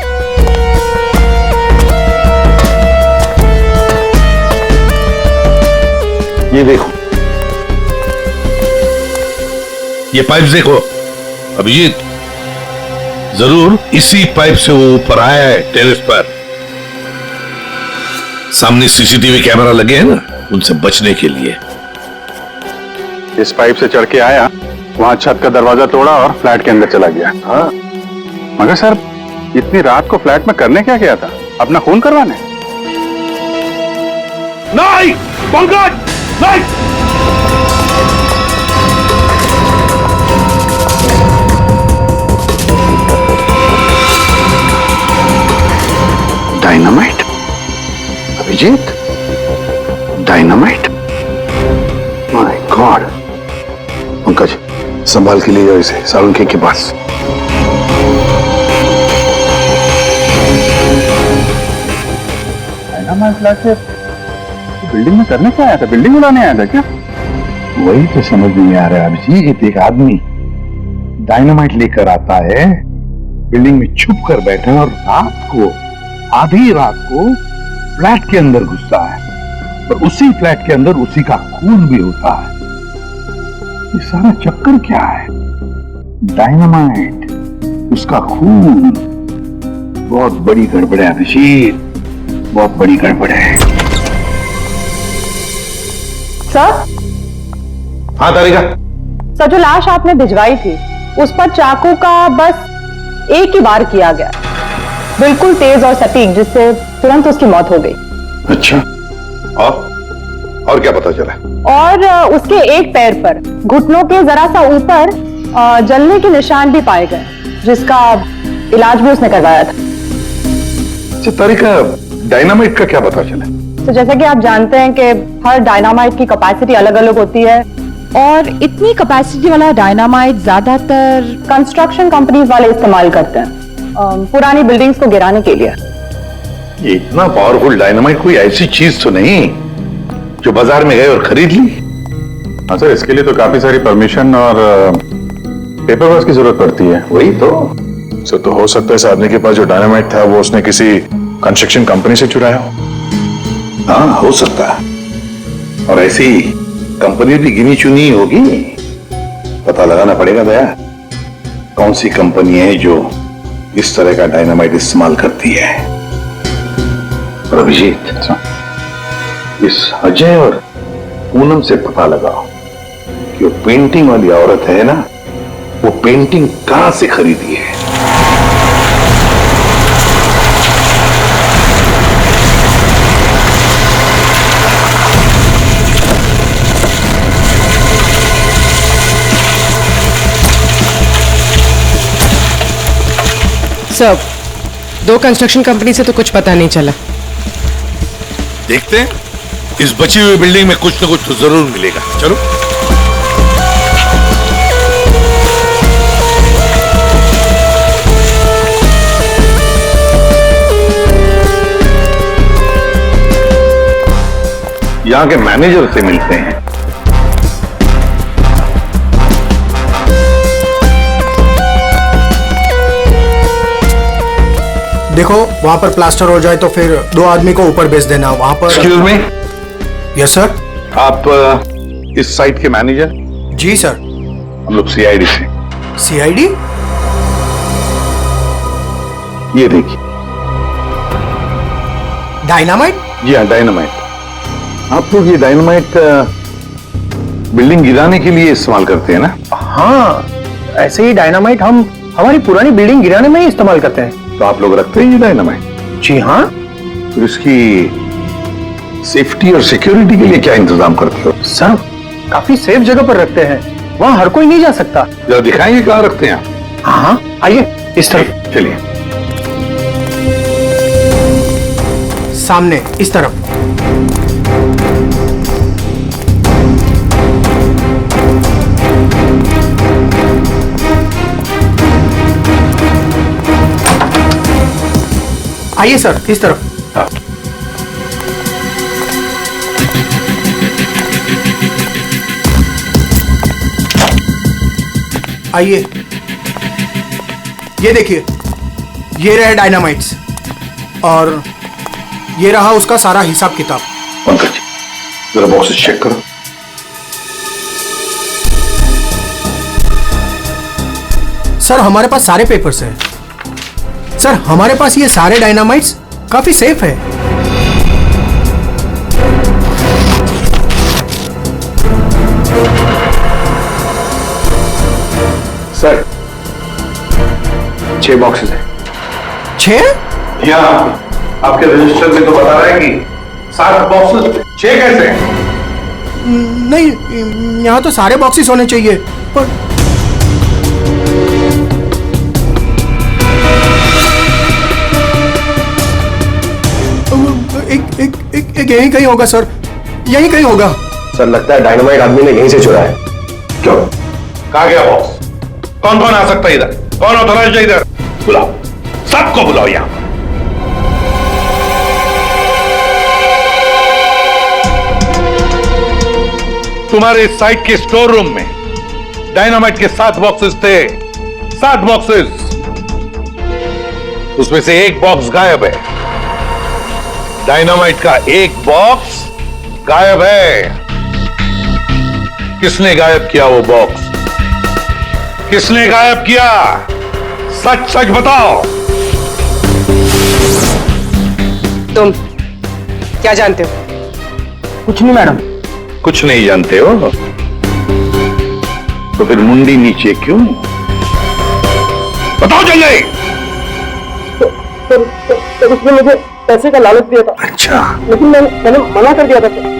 ये देखो, ये पाइप देखो। अभिजीत, जरूर इसी पाइप से वो ऊपर आया है टेरेस पर। सामने सीसीटीवी कैमरा लगे हैं ना, उनसे बचने के लिए। इस पाइप से चढ़ के आया, वहां छत का दरवाजा तोड़ा और फ्लैट के अंदर चला गया। हाँ, मगर सर इतनी रात को फ्लैट में करने क्या गया था? अपना खून करवाने? नहीं पंकज, नहीं। Dynamite? Abhijeet, dynamite? My god. Pankaj, संभाल के ले जाओ इसे सालुंखे के पास। डायनामाइट लाके बिल्डिंग में करने क्या आया था? बिल्डिंग उड़ाने आया था क्या? वही तो समझ नहीं आ रहा है अभिजीत। एक आदमी डायनामाइट लेकर आता है, बिल्डिंग में छुप कर बैठा और रात को, आधी रात को फ्लैट के अंदर घुसता है और उसी फ्लैट के अंदर उसी का खून भी होता है। ये सारा चक्कर क्या है? डायनामाइट, उसका खून। बहुत बड़ी गड़बड़ है अभिजीत, बहुत बड़ी गड़बड़ है। सर? हाँ तारिका। सर, जो लाश आपने भिजवाई थी उस पर चाकू का बस एक ही वार किया गया, बिल्कुल तेज और सटीक, जिससे तुरंत उसकी मौत हो गई। अच्छा, और क्या पता चला? और उसके एक पैर पर घुटनों के जरा सा ऊपर जलने के निशान भी पाए गए, जिसका इलाज भी उसने करवाया था। अच्छा तारिका, डायनामाइट का क्या पता चला? तो जैसा कि आप जानते हैं कि हर डायनामाइट की कैपेसिटी अलग अलग होती है, और इतनी कैपेसिटी वाला डायनामाइट ज्यादातर कंस्ट्रक्शन कंपनीज वाले इस्तेमाल करते हैं पुरानी बिल्डिंग्स को गिराने के लिए। ये इतना पावरफुल डायनामाइट कोई ऐसी चीज तो नहीं जो बाजार में गए और खरीद ली? हाँ सर, इसके लिए तो काफी सारी परमिशन और पेपर वर्क की जरूरत पड़ती है। वही तो। सर, तो हो सकता है इस आदमी के पास जो डायनामाइट था वो उसने किसी कंस्ट्रक्शन कंपनी से चुराया हो। हाँ, हो सकता है। और ऐसी कंपनी भी गिनी चुनी होगी, पता लगाना पड़ेगा दया, कौन सी कंपनी है जो इस तरह का डायनामाइट इस्तेमाल करती है। और अभिजीत, इस अजय और पूनम से पता लगाओ कि वो पेंटिंग वाली औरत है ना, वो पेंटिंग कहां से खरीदी है। सर, 2 कंस्ट्रक्शन कंपनी से तो कुछ पता नहीं चला। देखते हैं, इस बची हुई बिल्डिंग में कुछ न कुछ तो जरूर मिलेगा। चलो। यहाँ के मैनेजर से मिलते हैं। देखो, वहां पर प्लास्टर हो जाए तो फिर 2 आदमी को ऊपर भेज देना। वहां पर। Excuse me. Yes sir. आप इस साइट के मैनेजर? जी सर। हम लोग सीआईडी से। सीआईडी? ये देखिए। डायनामाइट? जी हाँ, डायनामाइट। आप लोग ये डायनामाइट बिल्डिंग गिराने के लिए इस्तेमाल करते हैं ना? हाँ, ऐसे ही डायनामाइट हम हमारी पुरानी बिल्डिंग गिराने में ही इस्तेमाल करते हैं। तो आप लोग रखते हैं ये डायनामाइट? जी हाँ। तो इसकी सेफ्टी और सिक्योरिटी के लिए क्या इंतजाम करते हो? सर, काफी सेफ जगह पर रखते हैं, वहां हर कोई नहीं जा सकता। जरा दिखाएंगे कहाँ रखते हैं आप? हाँ हाँ, आइए इस तरफ। चलिए। सामने इस तरफ। आइए सर, इस तरफ। हाँ। आइए, ये देखिए, ये रहे डायनामाइट्स और ये रहा उसका सारा हिसाब किताब। पंकज, जरा बॉक्स चेक करो। सर, हमारे पास सारे पेपर्स हैं। सर हमारे पास ये सारे डायनामाइट्स काफी सेफ है। सर 6 बॉक्सेस हैं। 6? यहाँ आपके रजिस्टर में तो बता रहा है कि 7 बॉक्सेस। 6 कैसे? नहीं, यहाँ तो सारे बॉक्सेस होने चाहिए, पर एक यहीं कहीं होगा सर, यहीं कहीं होगा। सर लगता है डायनामाइट आदमी ने यहीं से चुराया है। क्यों? कहाँ गया बॉक्स? कौन कौन आ सकता है इधर? कौन ऑथराइज्ड है इधर? बुलाओ, सबको बुलाओ यहां। तुम्हारे साइट के स्टोर रूम में डायनामाइट के 7 बॉक्सेस थे। 7 बॉक्सेस, उसमें से 1 बॉक्स गायब है। डायनामाइट का 1 बॉक्स गायब है। किसने गायब किया वो बॉक्स? किसने गायब किया? सच सच बताओ। तुम क्या जानते हो? कुछ नहीं मैडम। कुछ नहीं जानते हो तो फिर मुंडी नीचे क्यों? बताओ जल्दी। तो उसने मुझे पैसे का लालच दिया था। अच्छा, लेकिन मैंने मना कर दिया था सर।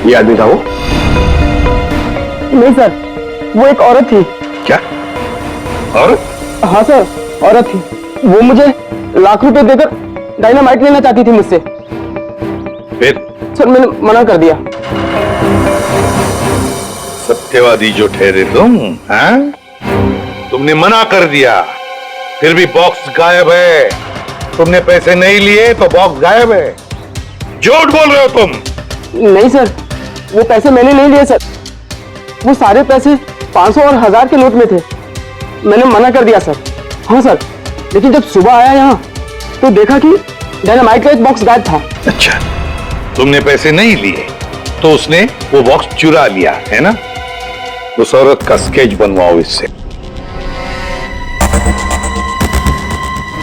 ये आदमी था वो? नहीं सर, वो एक औरत थी। क्या औरत? हाँ सर, औरत थी। वो मुझे लाख रुपए देकर डायनामाइट लेना चाहती थी मुझसे। फिर? सर मैंने मना कर दिया। सत्यवादी जो ठहरे तुम, हाँ? तुमने मना कर दिया, फिर भी बॉक्स गायब है। तुमने पैसे नहीं लिए तो बॉक्स गायब है। झूठ बोल रहे हो तुम। नहीं सर, वो पैसे मैंने नहीं लिए सर। वो सारे पैसे 500 और 1000 के नोट में थे। मैंने मना कर दिया सर। हाँ सर, लेकिन जब सुबह आया यहाँ तो देखा कि डायनामाइट का एक बॉक्स गायब था। अच्छा, तुमने पैसे नहीं लिए तो उसने वो बॉक्स चुरा लिया है ना? उस औरत का स्केच बनवाओ इससे,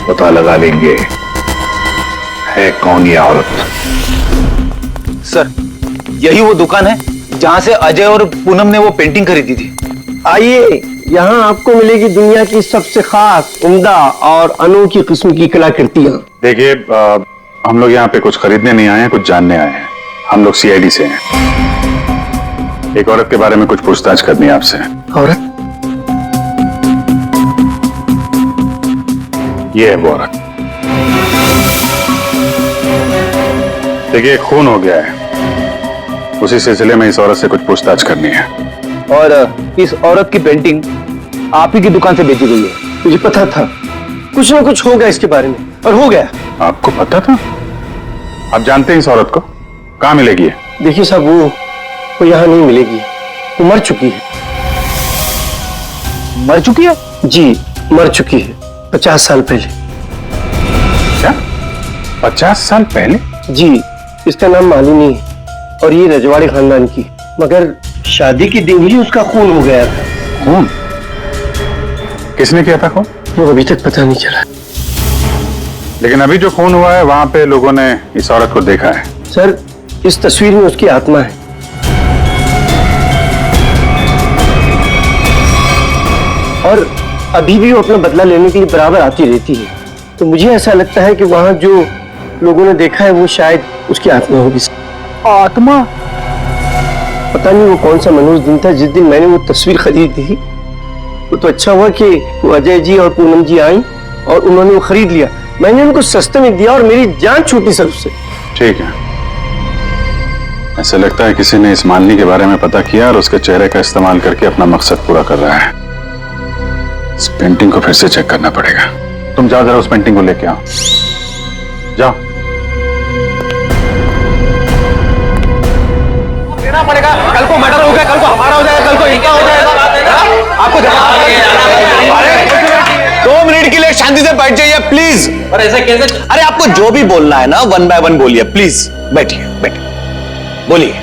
पता लगा लेंगे है कौन ये औरत। सर यही वो दुकान है जहां से अजय और पूनम ने वो पेंटिंग खरीदी थी। आइए, यहाँ आपको मिलेगी दुनिया की सबसे खास, उम्दा और अनोखी किस्म की कलाकृतियां। देखिए, हम लोग यहाँ पे कुछ खरीदने नहीं आए हैं, कुछ जानने आए हैं। हम लोग सीआईडी से हैं। एक औरत के बारे में कुछ पूछताछ करनी है आपसे। औरत? ये है वो औरत। देखिए, खून हो गया है, उसी सिलसिले में इस औरत से कुछ पूछताछ करनी है। और इस औरत की पेंटिंग आप ही की दुकान से बेची गई है। मुझे पता था कुछ ना कुछ होगा इसके बारे में, और हो गया। आपको पता था? आप जानते हैं इस औरत को? कहाँ मिलेगी है? देखिए साहब, वो यहाँ नहीं मिलेगी। वो मर चुकी है। मर चुकी है? जी, मर चुकी है 50 साल पहले। क्या 50 साल पहले? जी, इसका नाम मालिनी है और ये रजवाड़ी खानदान की, मगर शादी के दिन ही उसका खून हो गया था। खून? किसने किया था खून? वो अभी तक पता नहीं चला। लेकिन अभी जो खून हुआ है वहां पे लोगों ने इस औरत को देखा है। सर, इस तस्वीर में उसकी आत्मा है। और अभी भी वो अपना बदला लेने के लिए बराबर आती रहती है। तो मुझे ऐसा लगता है कि वहां जो लोगों ने देखा है वो शायद उसकी आत्मा होगी। आत्मा? पता नहीं वो कौन सा मनहूस दिन था जिस दिन मैंने वो तस्वीर खरीदी थी। वो तो अच्छा हुआ कि वो अजय जी और पूनम जी आई और उन्होंने वो खरीद लिया। मैंने उनको सस्ते में दिया और मेरी जान छूटी सर उससे। ठीक है, ऐसा लगता है किसी ने इस मालिनी के बारे में पता किया और उसके चेहरे का इस्तेमाल करके अपना मकसद पूरा कर रहा है। इस पेंटिंग को फिर से चेक करना पड़ेगा। तुम जाओ, जरा उस पेंटिंग को लेके आओ। जाओ। देना पड़ेगा। कल को मर्डर हो गया, कल को हमारा हो जाएगा, कल को इनका हो जाएगा। आपको 2 मिनट के लिए शांति से बैठ जाइए प्लीज। और ऐसा कैसे? अरे आपको जो भी बोलना है ना 1 बाय 1 बोलिए प्लीज। बैठिए बैठिए, बोलिए।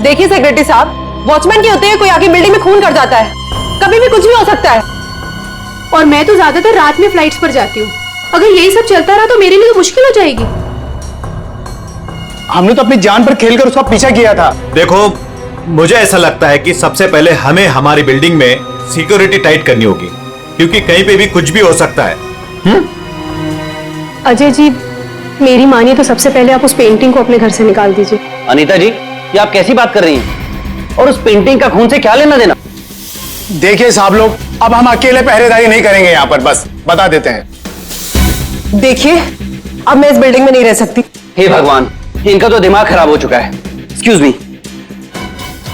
देखिए सेक्रेटरी साहब, वॉचमैन के होते हुए कोई आके बिल्डिंग में खून कर जाता है, कभी भी कुछ भी हो सकता है। और मैं तो ज्यादातर रात में फ्लाइट्स पर जाती हूँ। अगर यही सब चलता रहा तो मेरे लिए तो मुश्किल हो जाएगी। हमने तो अपनी जान पर खेलकर उसका पीछा किया था। देखो, मुझे ऐसा लगता है कि सबसे पहले हमें हमारी बिल्डिंग में सिक्योरिटी टाइट करनी होगी, क्योंकि कहीं पे भी कुछ भी हो सकता है। अजय जी, मेरी मानिए तो सबसे पहले आप उस पेंटिंग को अपने घर से निकाल दीजिए। अनीता जी, ये आप कैसी बात कर रही हैं? और उस पेंटिंग का खून से क्या लेना देना? देखिए साहब लोग, अब हम अकेले पहरेदारी नहीं करेंगे यहाँ पर, बस बता देते हैं। देखिए, अब मैं इस बिल्डिंग में नहीं रह सकती। हे भगवान, इनका तो दिमाग खराब हो चुका है। Excuse me.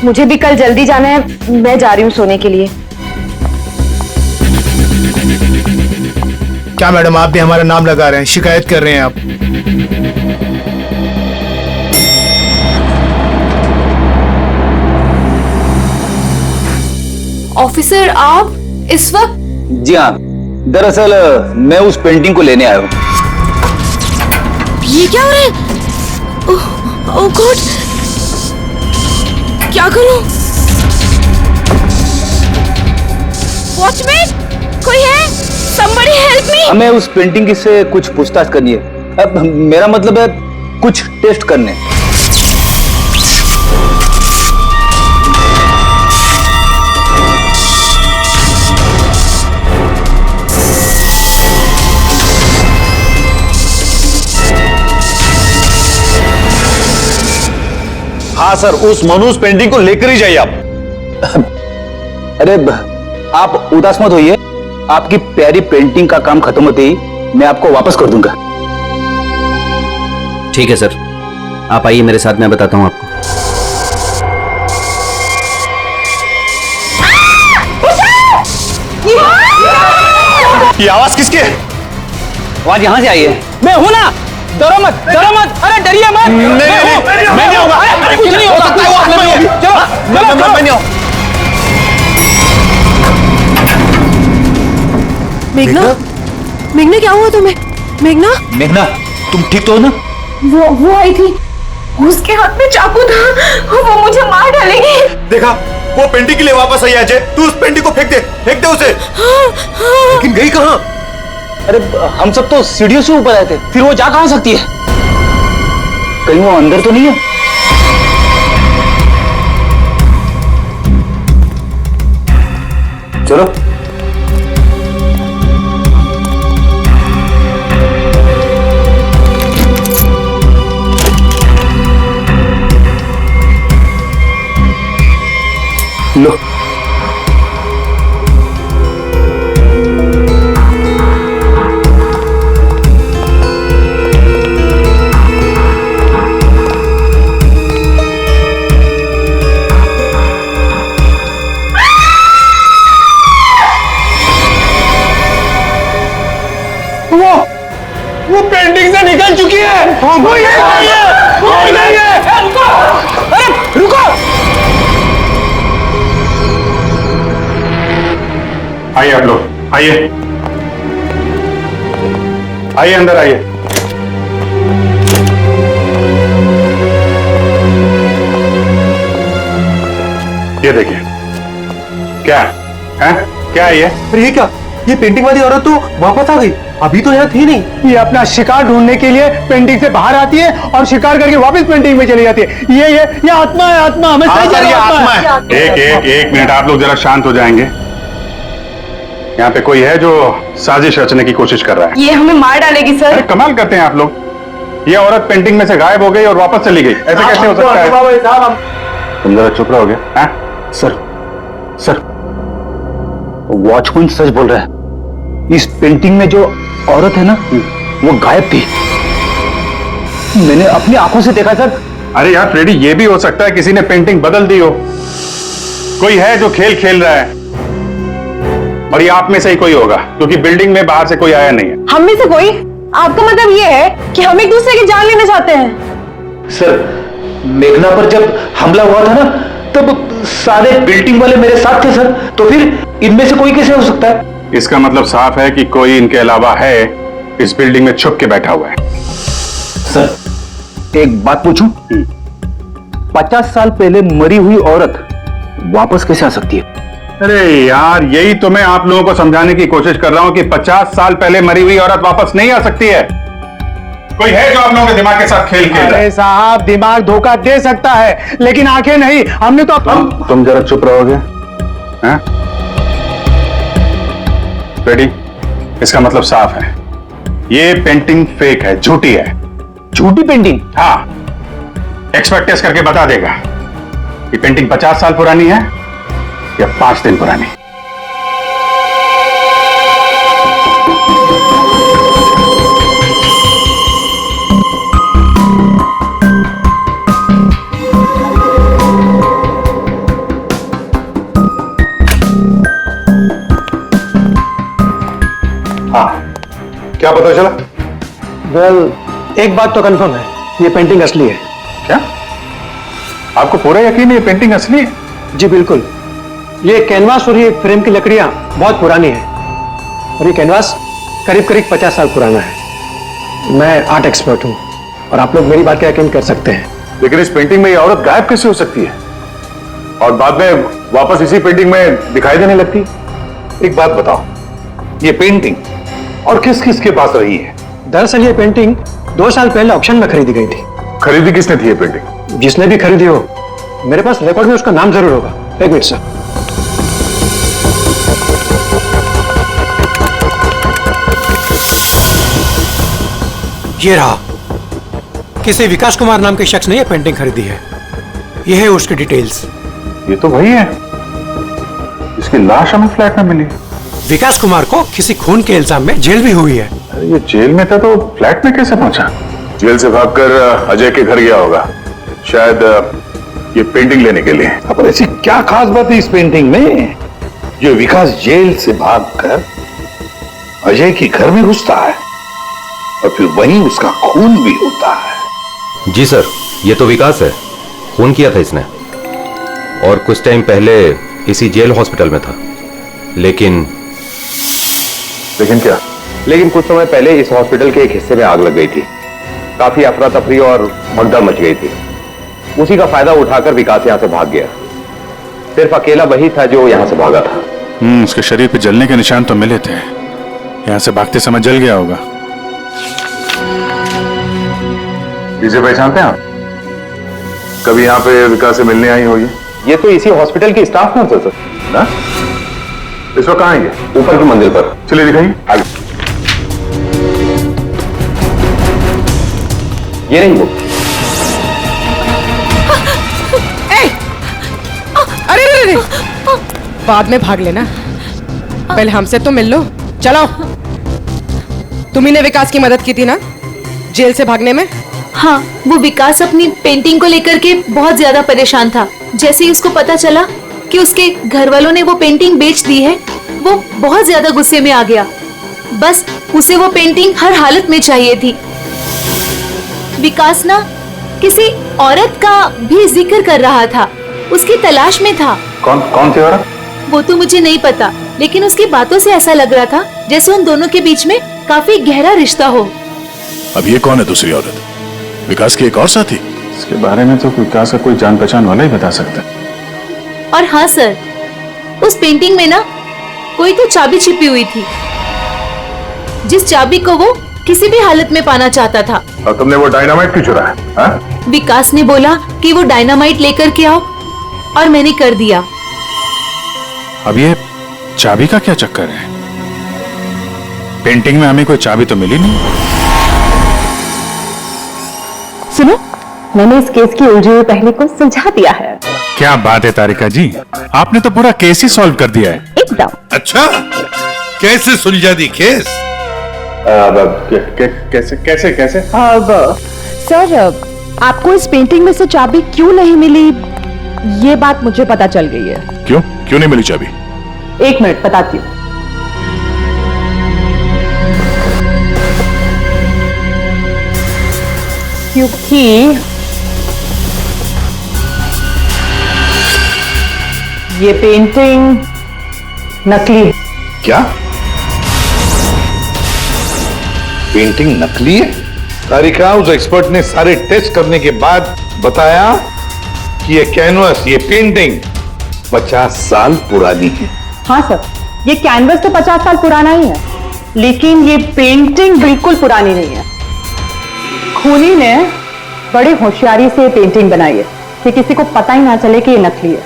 मुझे भी कल जल्दी जाना है, मैं जा रही हूँ सोने के लिए। क्या मैडम, आप भी हमारा नाम लगा रहे हैं, शिकायत कर रहे हैं आप? ऑफिसर, आप इस वक्त? जी हाँ, दरअसल मैं उस पेंटिंग को लेने आया हूँ। ये क्या हो रहा है? ओह गॉड, क्या करूं? वॉचमैन, कोई है? Somebody help me! हमें उस पेंटिंग से कुछ पूछताछ करनी है। अब मेरा मतलब है कुछ टेस्ट करने। हाँ सर, उस मनुष्य पेंटिंग को लेकर ही जाइए आप। अरे आप उदास मत होइए, आपकी प्यारी पेंटिंग का काम खत्म होते ही मैं आपको वापस कर दूंगा। ठीक है सर, आप आइए मेरे साथ, मैं बताता हूं आपको। ये आवाज किसकी है? आवाज यहां से आई है। मैं हूं ना, डरो मत, डरो मत, अरे डरिए मत। मैं नहीं होगा, कुछ नहीं हो सकता, वो आप नहीं होगी। चलो, मैं नहीं हूं। मेघना, मेघना क्या हुआ तुम्हें? मेघना, मेघना, तुम ठीक तो हो ना? वो आई थी, उसके हाथ में चाकू था, वो मुझे मार डालेगी। देखा, वो पेंटिंग के लिए वापस आई। अजय, तू उस पेंटिंग को फेंक दे उसे। लेकिन गई कहां? अरे हम सब तो सीढ़ियों से ऊपर आए थे, फिर वो जा कहां सकती है? कहीं वो अंदर तो नहीं है? चलो। लो, वो पेंटिंग से निकल चुकी है। वो ये नहीं है। रुको, अरे रुको। आइए आप लोग, आइए आइए, अंदर आइए। ये देखिए, क्या है? क्या है ये? ये क्या? ये पेंटिंग वाली औरत तो वापस आ गई, अभी तो यहाँ थी नहीं। ये अपना शिकार ढूंढने के लिए पेंटिंग से बाहर आती है और शिकार करके वापस पेंटिंग में चली जाती है। ये आत्मा है, आत्मा। हमें आत्मा है। एक मिनट, आप लोग जरा शांत हो जाएंगे। यहाँ पे कोई है जो साजिश रचने की कोशिश कर रहा है। ये हमें मार डालेगी सर। अरे कमाल करते हैं आप लोग। ये औरत पेंटिंग में से गायब हो गई और वापस चली गई, ऐसे कैसे हो सकता है? तुम जरा चुप रहोगे? सर, वॉचमैन सच बोल रहा है। इस पेंटिंग में जो औरत है ना, वो गायब थी। मैंने अपनी आंखों से देखा सर। अरे यार फ्रेडी, ये भी हो सकता है किसी ने पेंटिंग बदल दी हो। कोई है जो खेल खेल रहा है, और ये आप में से ही कोई होगा, क्योंकि बिल्डिंग में बाहर से कोई आया नहीं है। हम में से कोई? आपका मतलब ये है कि हम एक दूसरे की जान लेना चाहते हैं? सर, मेघना पर जब हमला हुआ था ना, तब सारे बिल्डिंग वाले मेरे साथ थे सर, तो फिर इनमें से कोई कैसे हो सकता है? इसका मतलब साफ है कि कोई इनके अलावा है, इस बिल्डिंग में छुप के बैठा हुआ है। सर, एक बात पूछूं? 50 साल पहले मरी हुई औरत वापस कैसे आ सकती है? अरे यार, यही तो मैं आप लोगों को समझाने की कोशिश कर रहा हूं कि 50 साल पहले मरी हुई औरत वापस नहीं आ सकती है। कोई है जो आप लोगों के दिमाग के साथ खेल खेल रहा है? अरे साहब, दिमाग धोखा दे सकता है लेकिन आंखें नहीं। हमने तो तुम जरा चुप रहोगे? हैं? रेडी? इसका मतलब साफ है, ये पेंटिंग फेक है, झूठी है। झूठी पेंटिंग? हाँ, एक्सपर्ट टेस्ट करके बता देगा ये पेंटिंग 50 साल पुरानी है या 5 दिन पुरानी। हाँ, क्या पता चला? वेल, एक बात तो कंफर्म है, ये पेंटिंग असली है। क्या आपको पूरा यकीन है ये पेंटिंग असली है? जी बिल्कुल। ये कैनवास और ये फ्रेम की लकड़ियां बहुत पुरानी है और ये कैनवास करीब करीब 50 साल पुराना है। मैं आर्ट एक्सपर्ट हूं और आप लोग मेरी बात का यकीन कर सकते हैं। लेकिन इस पेंटिंग में ये औरत गायब कैसे हो सकती है और बाद में वापस इसी पेंटिंग में दिखाई देने लगती? एक बात बताओ, ये पेंटिंग और किस किस के पास रही है? दरअसल ये पेंटिंग 2 साल पहले ऑक्शन में खरीदी गई थी। खरीदी किसने थी ये पेंटिंग? जिसने भी खरीदी हो, मेरे पास रिकॉर्ड में उसका नाम जरूर होगा। एक मिनट सर। ये रहा, किसी विकास कुमार नाम के शख्स ने यह पेंटिंग खरीदी है। यह है उसकी डिटेल्स। ये तो वही है, इसकी लाश हमें फ्लैट में मिली। विकास कुमार को किसी खून के इल्जाम में जेल भी हुई है। ये जेल में था तो फ्लैट में कैसे पहुंचा? जेल से भागकर अजय के घर गया होगा, शायद ये पेंटिंग लेने के लिए। अब ऐसी क्या खास बात है इस पेंटिंग में जो विकास जेल से भागकर अजय के घर में घुसता है और फिर वहीं उसका खून भी होता है? जी सर, ये तो विकास है, खून किया था इसने और कुछ टाइम पहले इसी जेल हॉस्पिटल में था। लेकिन क्या? लेकिन कुछ समय पहले इस हॉस्पिटल के एक हिस्से में आग लग गई थी। काफी अफरा तफरी और भगदड़ मच गई थी। उसी का फायदा उठाकर विकास यहां से भाग गया। सिर्फ अकेला वही था जो यहां से भागा था। उसके शरीर पे जलने के निशान तो मिले थे, यहां से भागते समय जल गया होगा। इसे पहचानते हैं आप? कभी यहाँ पे विकास से मिलने आई होगी? ये तो इसी हॉस्पिटल की स्टाफ नर्स है सर। ना? इस वक्त कहाँ आएंगे? ऊपर की मंजिल पर। चलिए दिखाइए। आगे। ये नहीं वो। अरे अरे अरे, बाद में भाग लेना, पहले हमसे तो मिल लो। चलो, तुम्ही ने विकास की मदद की थी ना जेल से भागने में? हाँ, वो विकास अपनी पेंटिंग को लेकर के बहुत ज्यादा परेशान था। जैसे ही उसको पता चला कि उसके घर वालों ने वो पेंटिंग बेच दी है, वो बहुत ज्यादा गुस्से में आ गया। बस उसे वो पेंटिंग हर हालत में चाहिए थी। विकास ना किसी औरत का भी जिक्र कर रहा था, उसकी तलाश में था। कौन सी औरत? वो तो मुझे नहीं पता, लेकिन उसकी बातों से ऐसा लग रहा था जैसे उन दोनों के बीच में काफी गहरा रिश्ता हो। अब ये कौन है दूसरी औरत? विकास की एक और साथी? इसके बारे में तो विकास का कोई जान पहचान वाला ही बता सकता है। और हाँ सर, उस पेंटिंग में ना कोई तो चाबी छिपी हुई थी, जिस चाबी को वो किसी भी हालत में पाना चाहता था। और तुमने वो डायनामाइट क्यों चुराया? हाँ? विकास ने बोला कि वो डायनामाइट लेकर के आओ और मैंने कर दिया। अब ये चाबी का क्या चक्कर है? पेंटिंग में हमें कोई चाबी तो मिली नहीं। सुनो, मैंने इस केस की उलझी हुई पहली को सुलझा दिया है। क्या बात है तारिका जी, आपने तो पूरा केस ही सॉल्व कर दिया है। एकदम। अच्छा, कैसे सुलझा दी केस? कैसे कैसे कैसे? अब सर, आपको इस पेंटिंग में से चाबी क्यों नहीं मिली, ये बात मुझे पता चल गई है। क्यों नहीं मिली चाबी? 1 मिनट बताती हूँ। क्योंकि ये पेंटिंग नकली है। क्या? पेंटिंग नकली है? तारिका, उस एक्सपर्ट ने सारे टेस्ट करने के बाद बताया कि ये कैनवस, ये पेंटिंग 50 साल पुरानी है। हाँ सर, ये कैनवस तो 50 साल पुराना ही है, लेकिन ये पेंटिंग बिल्कुल पुरानी नहीं है। खूनी ने बड़ी होशियारी से पेंटिंग बनाई है कि किसी को पता ही ना चले कि ये नकली है।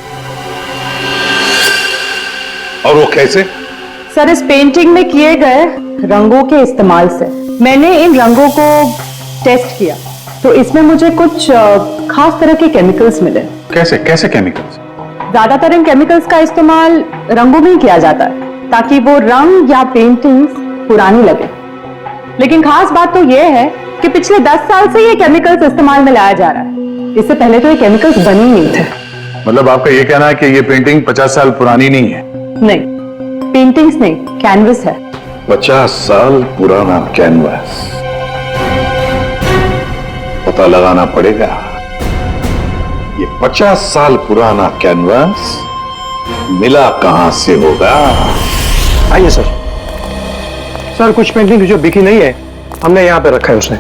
और वो कैसे? सर, इस पेंटिंग में किए गए रंगों के इस्तेमाल से मैंने इन रंगों को टेस्ट किया, तो इसमें मुझे कुछ खास तरह के केमिकल्स मिले। कैसे कैसे केमिकल्स? ज्यादातर इन केमिकल्स का इस्तेमाल रंगों में ही किया जाता है ताकि वो रंग या पेंटिंग्स पुरानी लगे। लेकिन खास बात तो ये है कि पिछले 10 साल से ये केमिकल्स इस्तेमाल में लाया जा रहा है। इससे पहले तो ये केमिकल्स बने ही नहीं थे। मतलब आपका ये कहना है कि ये पेंटिंग 50 साल पुरानी नहीं है? नहीं, पेंटिंग्स नहीं, कैनवस है। 50 साल पुराना कैनवास, पता लगाना पड़ेगा ये 50 साल पुराना कैनवास मिला कहां से होगा। आइए सर। सर, कुछ पेंटिंग जो बिकी नहीं है हमने यहाँ पे रखा है उसने।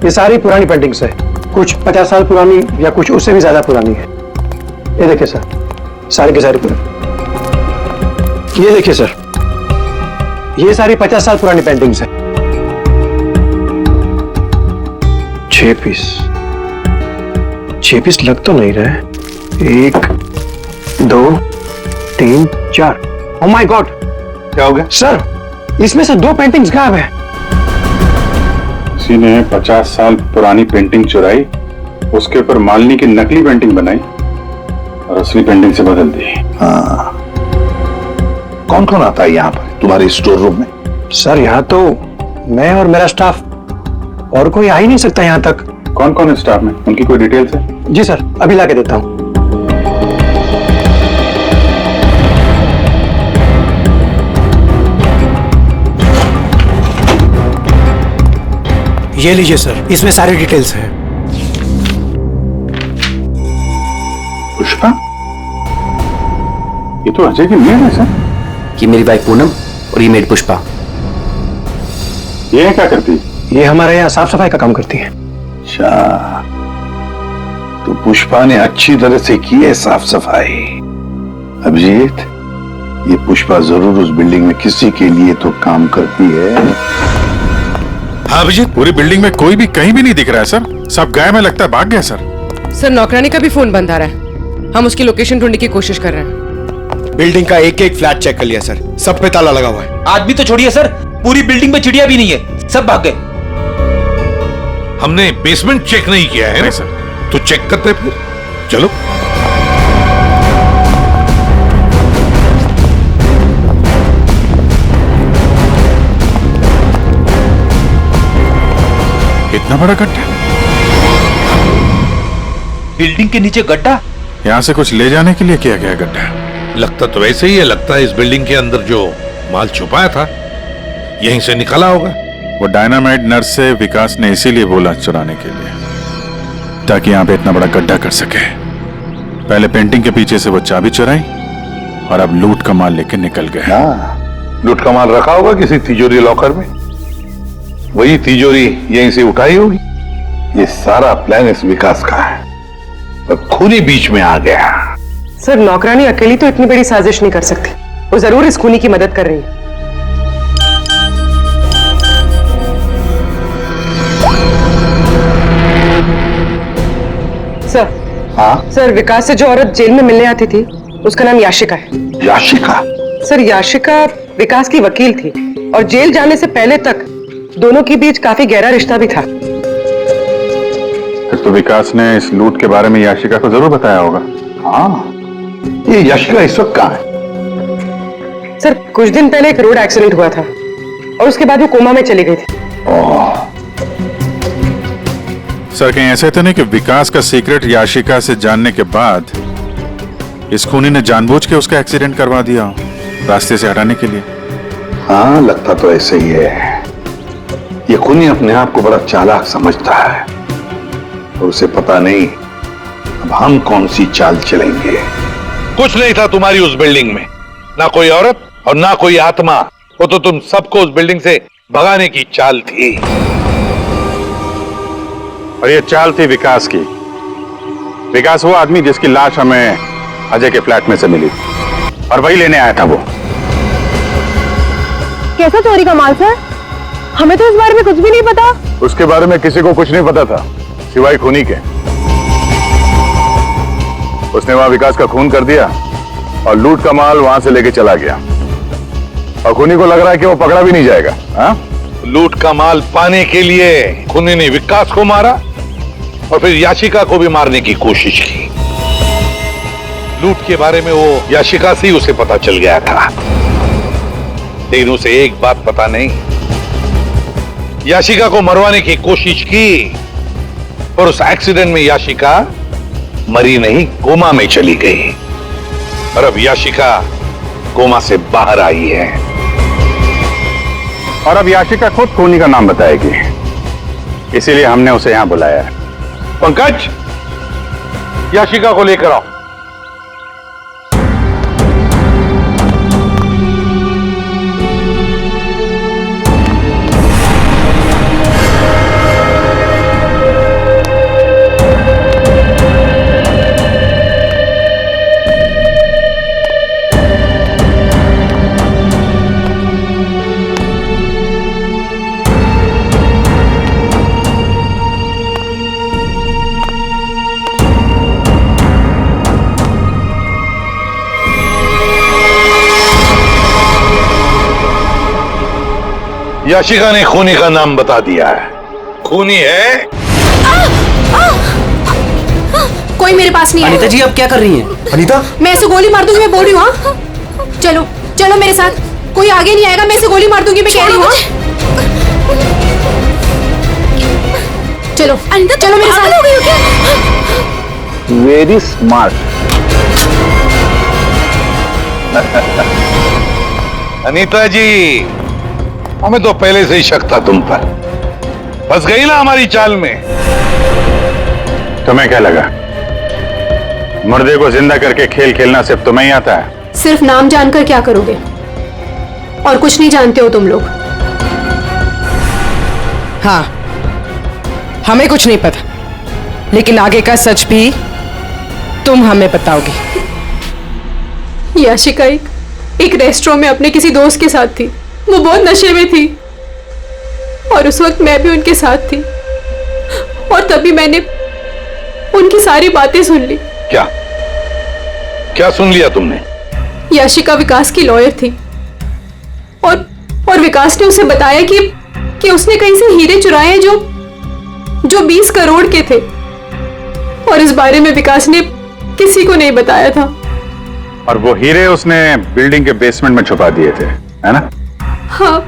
ये सारी पुरानी पेंटिंग्स है, कुछ 50 साल पुरानी या कुछ उससे भी ज्यादा पुरानी है। ये देखिए सर, सारी की सारी पुरानी। ये देखिए सर, ये सारी 50 साल पुरानी पेंटिंग्स है। 6 पीस लग तो नहीं रहे। 1 2 3 4। ओह माय गॉड, क्या हो गया सर? इसमें से 2 पेंटिंग्स गायब है। किसी ने 50 साल पुरानी पेंटिंग चुराई, उसके ऊपर मालिनी की नकली पेंटिंग बनाई और असली पेंटिंग से बदल दी। हाँ, कौन कौन आता है यहाँ पर तुम्हारे स्टोर रूम में? सर, यहाँ तो मैं और मेरा स्टाफ, और कोई आ ही नहीं सकता यहाँ तक। कौन कौन है स्टाफ में? उनकी कोई डिटेल्स है? जी सर, अभी लाके देता हूँ। ये लीजिए सर, इसमें सारी डिटेल्स हैं। पुष्पा, ये तो अजय की मेड है सर। ये मेरी वाइफ पूनम और ये मेड पुष्पा। ये क्या करती? ये हमारे यहाँ साफ सफाई का काम करती है। अच्छा, तो पुष्पा ने अच्छी तरह से की है साफ सफाई। अभिजीत, ये पुष्पा जरूर उस बिल्डिंग में किसी के लिए तो काम करती है। हाँ अभिजीत, पूरी बिल्डिंग में कोई भी कहीं भी नहीं दिख रहा है सर। सब गायब है, लगता है भाग गया सर। सर, नौकरानी का भी फोन बंद आ रहा है। हम उसकी लोकेशन ढूंढने की कोशिश कर रहे हैं। बिल्डिंग का एक एक फ्लैट चेक कर लिया सर, सब पे ताला लगा हुआ है। आदमी तो छोड़िए सर, पूरी बिल्डिंग में चिड़िया भी नहीं है, सब भाग गए। हमने बेसमेंट चेक नहीं किया है ना सर, तो चेक करते फिर। चलो। इतना बड़ा गड्ढा? बिल्डिंग के नीचे गड्ढा? यहाँ से कुछ ले जाने के लिए किया गया गड्ढा। लगता तो वैसे ही है, लगता है इस बिल्डिंग के अंदर जो माल छुपाया था यहीं से निकला होगा। वो डायनामाइट नर्स से विकास ने इसीलिए बोला चुराने के लिए, ताकि यहाँ पे इतना बड़ा गड्ढा कर सके। पहले पेंटिंग के पीछे से वो चाबी चुराई और अब लूट का माल लेके निकल गए। हाँ, लूट का माल रखा होगा किसी तिजोरी लॉकर में, वही तिजोरी यहीं से उठाई होगी। ये सारा प्लान इस विकास का है, पर खूनी बीच में आ गया। सर, नौकरानी अकेली तो इतनी बड़ी साजिश नहीं कर सकती। वो जरूर इस खूनी की मदद कर रही है। सर। हाँ सर, विकास से जो औरत जेल में मिलने आती थी उसका नाम याशिका है। याशिका? सर, याशिका विकास की वकील थी और जेल जाने से पहले तक दोनों के बीच काफी गहरा रिश्ता भी था। फिर तो विकास ने इस लूट के बारे में याशिका को जरूर बताया होगा। हाँ, ये याशिका इस वक्त कहाँ है? सर, कुछ दिन पहले एक रोड एक्सीडेंट हुआ था और उसके बाद वो कोमा में चली गई थी। सर, कहीं ऐसे तो नहीं कि विकास का सीक्रेट याशिका से जानने के बाद इस खूनी ने जानबूझ के उसका एक्सीडेंट करवा दिया हो, रास्ते से हटाने के लिए? हाँ, लगता तो ऐसे ही है। ये खूनी अपने आप को बड़ा चालाक समझता है और उसे पता नहीं अब हम कौन सी चाल चलेंगे। कुछ नहीं था तुम्हारी उस बिल्डिंग में, ना कोई औरत और ना कोई आत्मा। वो तो तुम सबको उस बिल्डिंग से भगाने की चाल थी। और ये चाल थी विकास की। विकास वो आदमी जिसकी लाश हमें अजय के फ्लैट में से मिली और वही लेने आया था वो। कैसा चोरी का माल सर? हमें तो इस बारे में कुछ भी नहीं पता। उसके बारे में किसी को कुछ नहीं पता था सिवाय खूनी के। उसने वहां विकास का खून कर दिया और लूट का माल वहां से लेके चला गया और खूनी को लग रहा है कि वो पकड़ा भी नहीं जाएगा। हाँ? लूट का माल पाने के लिए खूनी ने विकास को मारा और फिर याशिका को भी मारने की कोशिश की। लूट के बारे में वो याशिका से ही उसे पता चल गया था, लेकिन उसे एक बात पता नहीं, याशिका को मरवाने की कोशिश की और उस एक्सीडेंट में याशिका मरी नहीं, कोमा में चली गई और अब याशिका कोमा से बाहर आई है और अब याशिका खुद खूनी का नाम बताएगी, इसीलिए हमने उसे यहां बुलाया है। पंकज, याशिका को लेकर आओ। याशिका ने खूनी का नाम बता दिया है। खूनी है कोई मेरे पास नहीं है। अनीता जी, आप क्या कर रही हैं? अनीता, मैं ऐसे गोली मार दूंगी, मैं बोल रही हूँ। हाँ? चलो चलो मेरे साथ, कोई आगे नहीं आएगा, मैं ऐसे गोली मार दूंगी, मैं कह रही हूँ। चलो अनीता, चलो मेरे साथ। हो गई हो क्या? Very smart. अनीता जी, हमें तो पहले से ही शक था तुम पर। फंस गई ना हमारी चाल में। तुम्हें क्या लगा मुर्दे को जिंदा करके खेल खेलना सिर्फ तुम्हें ही आता है? सिर्फ नाम जानकर क्या करोगे? और कुछ नहीं जानते हो तुम लोग। हाँ, हमें कुछ नहीं पता, लेकिन आगे का सच भी तुम हमें बताओगी। याशिका एक रेस्टोरेंट में अपने किसी दोस्त के साथ थी। वो बहुत नशे में थी और उस वक्त मैं भी उनके साथ थी और तभी मैंने उनकी सारी बातें सुन ली। क्या क्या सुन लिया तुमने? याशिका विकास की लॉयर थी और विकास ने उसे बताया कि उसने कहीं से हीरे चुराए जो 20 करोड़ के थे और इस बारे में विकास ने किसी को नहीं बताया था। और वो हीरे उसने बिल्डिंग के बेसमेंट में छुपा दिए थे, है ना? हाँ,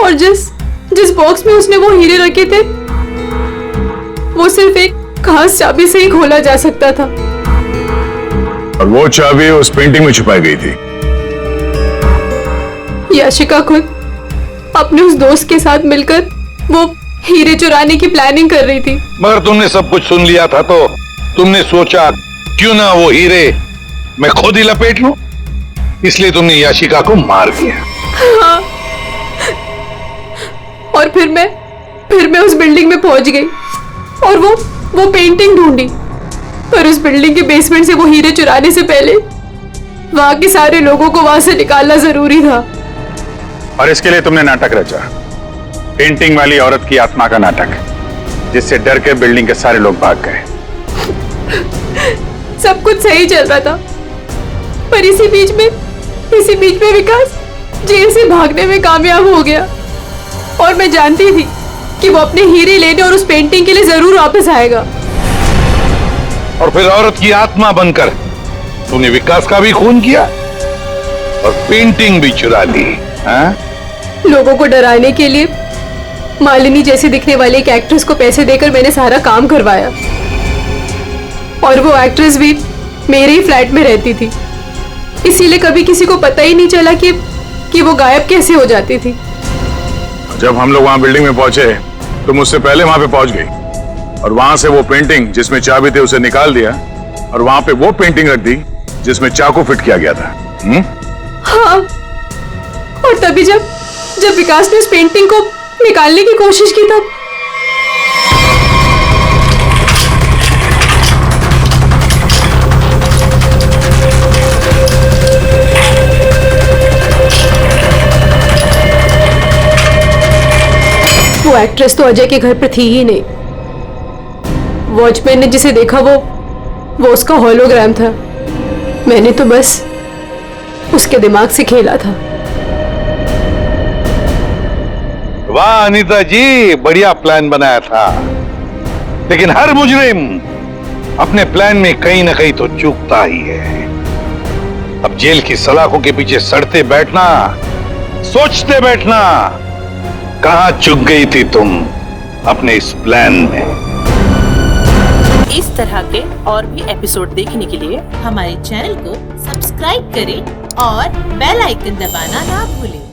और जिस बॉक्स में उसने वो हीरे रखे थे वो सिर्फ एक खास चाबी से ही खोला जा सकता था। और वो चाबी उस पेंटिंग में छुपाई गई थी। याशिका खुद अपने उस दोस्त के साथ मिलकर वो हीरे चुराने की प्लानिंग कर रही थी। मगर तुमने सब कुछ सुन लिया था तो तुमने सोचा क्यों ना वो हीरे मैं खुद ही लपेट लूं, इसलिए तुमने याशिका को मार दिया। हाँ। और फिर मैं उस बिल्डिंग में पहुंच गई और वो पेंटिंग ढूंढी, पर उस बिल्डिंग के बेसमेंट से वो हीरे चुराने से पहले वहां के सारे लोगों को वहां से निकालना जरूरी था। और इसके लिए तुमने नाटक रचा, पेंटिंग वाली औरत की आत्मा का नाटक, जिससे डर के बिल्डिंग के सारे लोग भाग गए। सब कुछ सही चल रहा था, पर इसी बीच में विकास जेल से भागने में कामयाब हो गया और मैं जानती थी कि वो अपने हीरे लेने और उस पेंटिंग के लिए जरूर वापस आएगा। और फिर औरत की आत्मा बनकर तुमने विकास का भी खून किया और पेंटिंग भी चुरा ली। हाँ? लोगों को डराने के लिए मालिनी जैसे दिखने वाली एक एक्ट्रेस को पैसे देकर मैंने सारा काम करवाया और वो एक्ट्रेस भी मेरे ही फ्लैट में रहती थी, इसीलिए कभी किसी को पता ही नहीं चला कि वो गायब कैसे हो जाती थी। जब हम लोग वहां बिल्डिंग में पहुंचे तो मुझसे पहले वहां पे पहुंच गई और वहां से वो पेंटिंग जिसमें चाबी थे उसे निकाल दिया और वहां पे वो पेंटिंग रख दी जिसमें चाकू फिट किया गया था। हाँ, और तभी जब विकास ने उस पेंटिंग को निकालने की कोशिश की तब वो एक्ट्रेस तो अजय के घर पर थी ही नहीं। वॉचमैन ने जिसे देखा वो उसका होलोग्राम था। मैंने तो बस उसके दिमाग से खेला था। वाह अनीता जी, बढ़िया प्लान बनाया था, लेकिन हर मुजरिम अपने प्लान में कहीं ना कहीं तो चूकता ही है। अब जेल की सलाखों के पीछे सड़ते बैठना, सोचते बैठना, कहां चूक गई थी तुम अपने इस प्लान में। इस तरह के और भी एपिसोड देखने के लिए हमारे चैनल को सब्सक्राइब करें और बेल आइकन दबाना ना भूलें।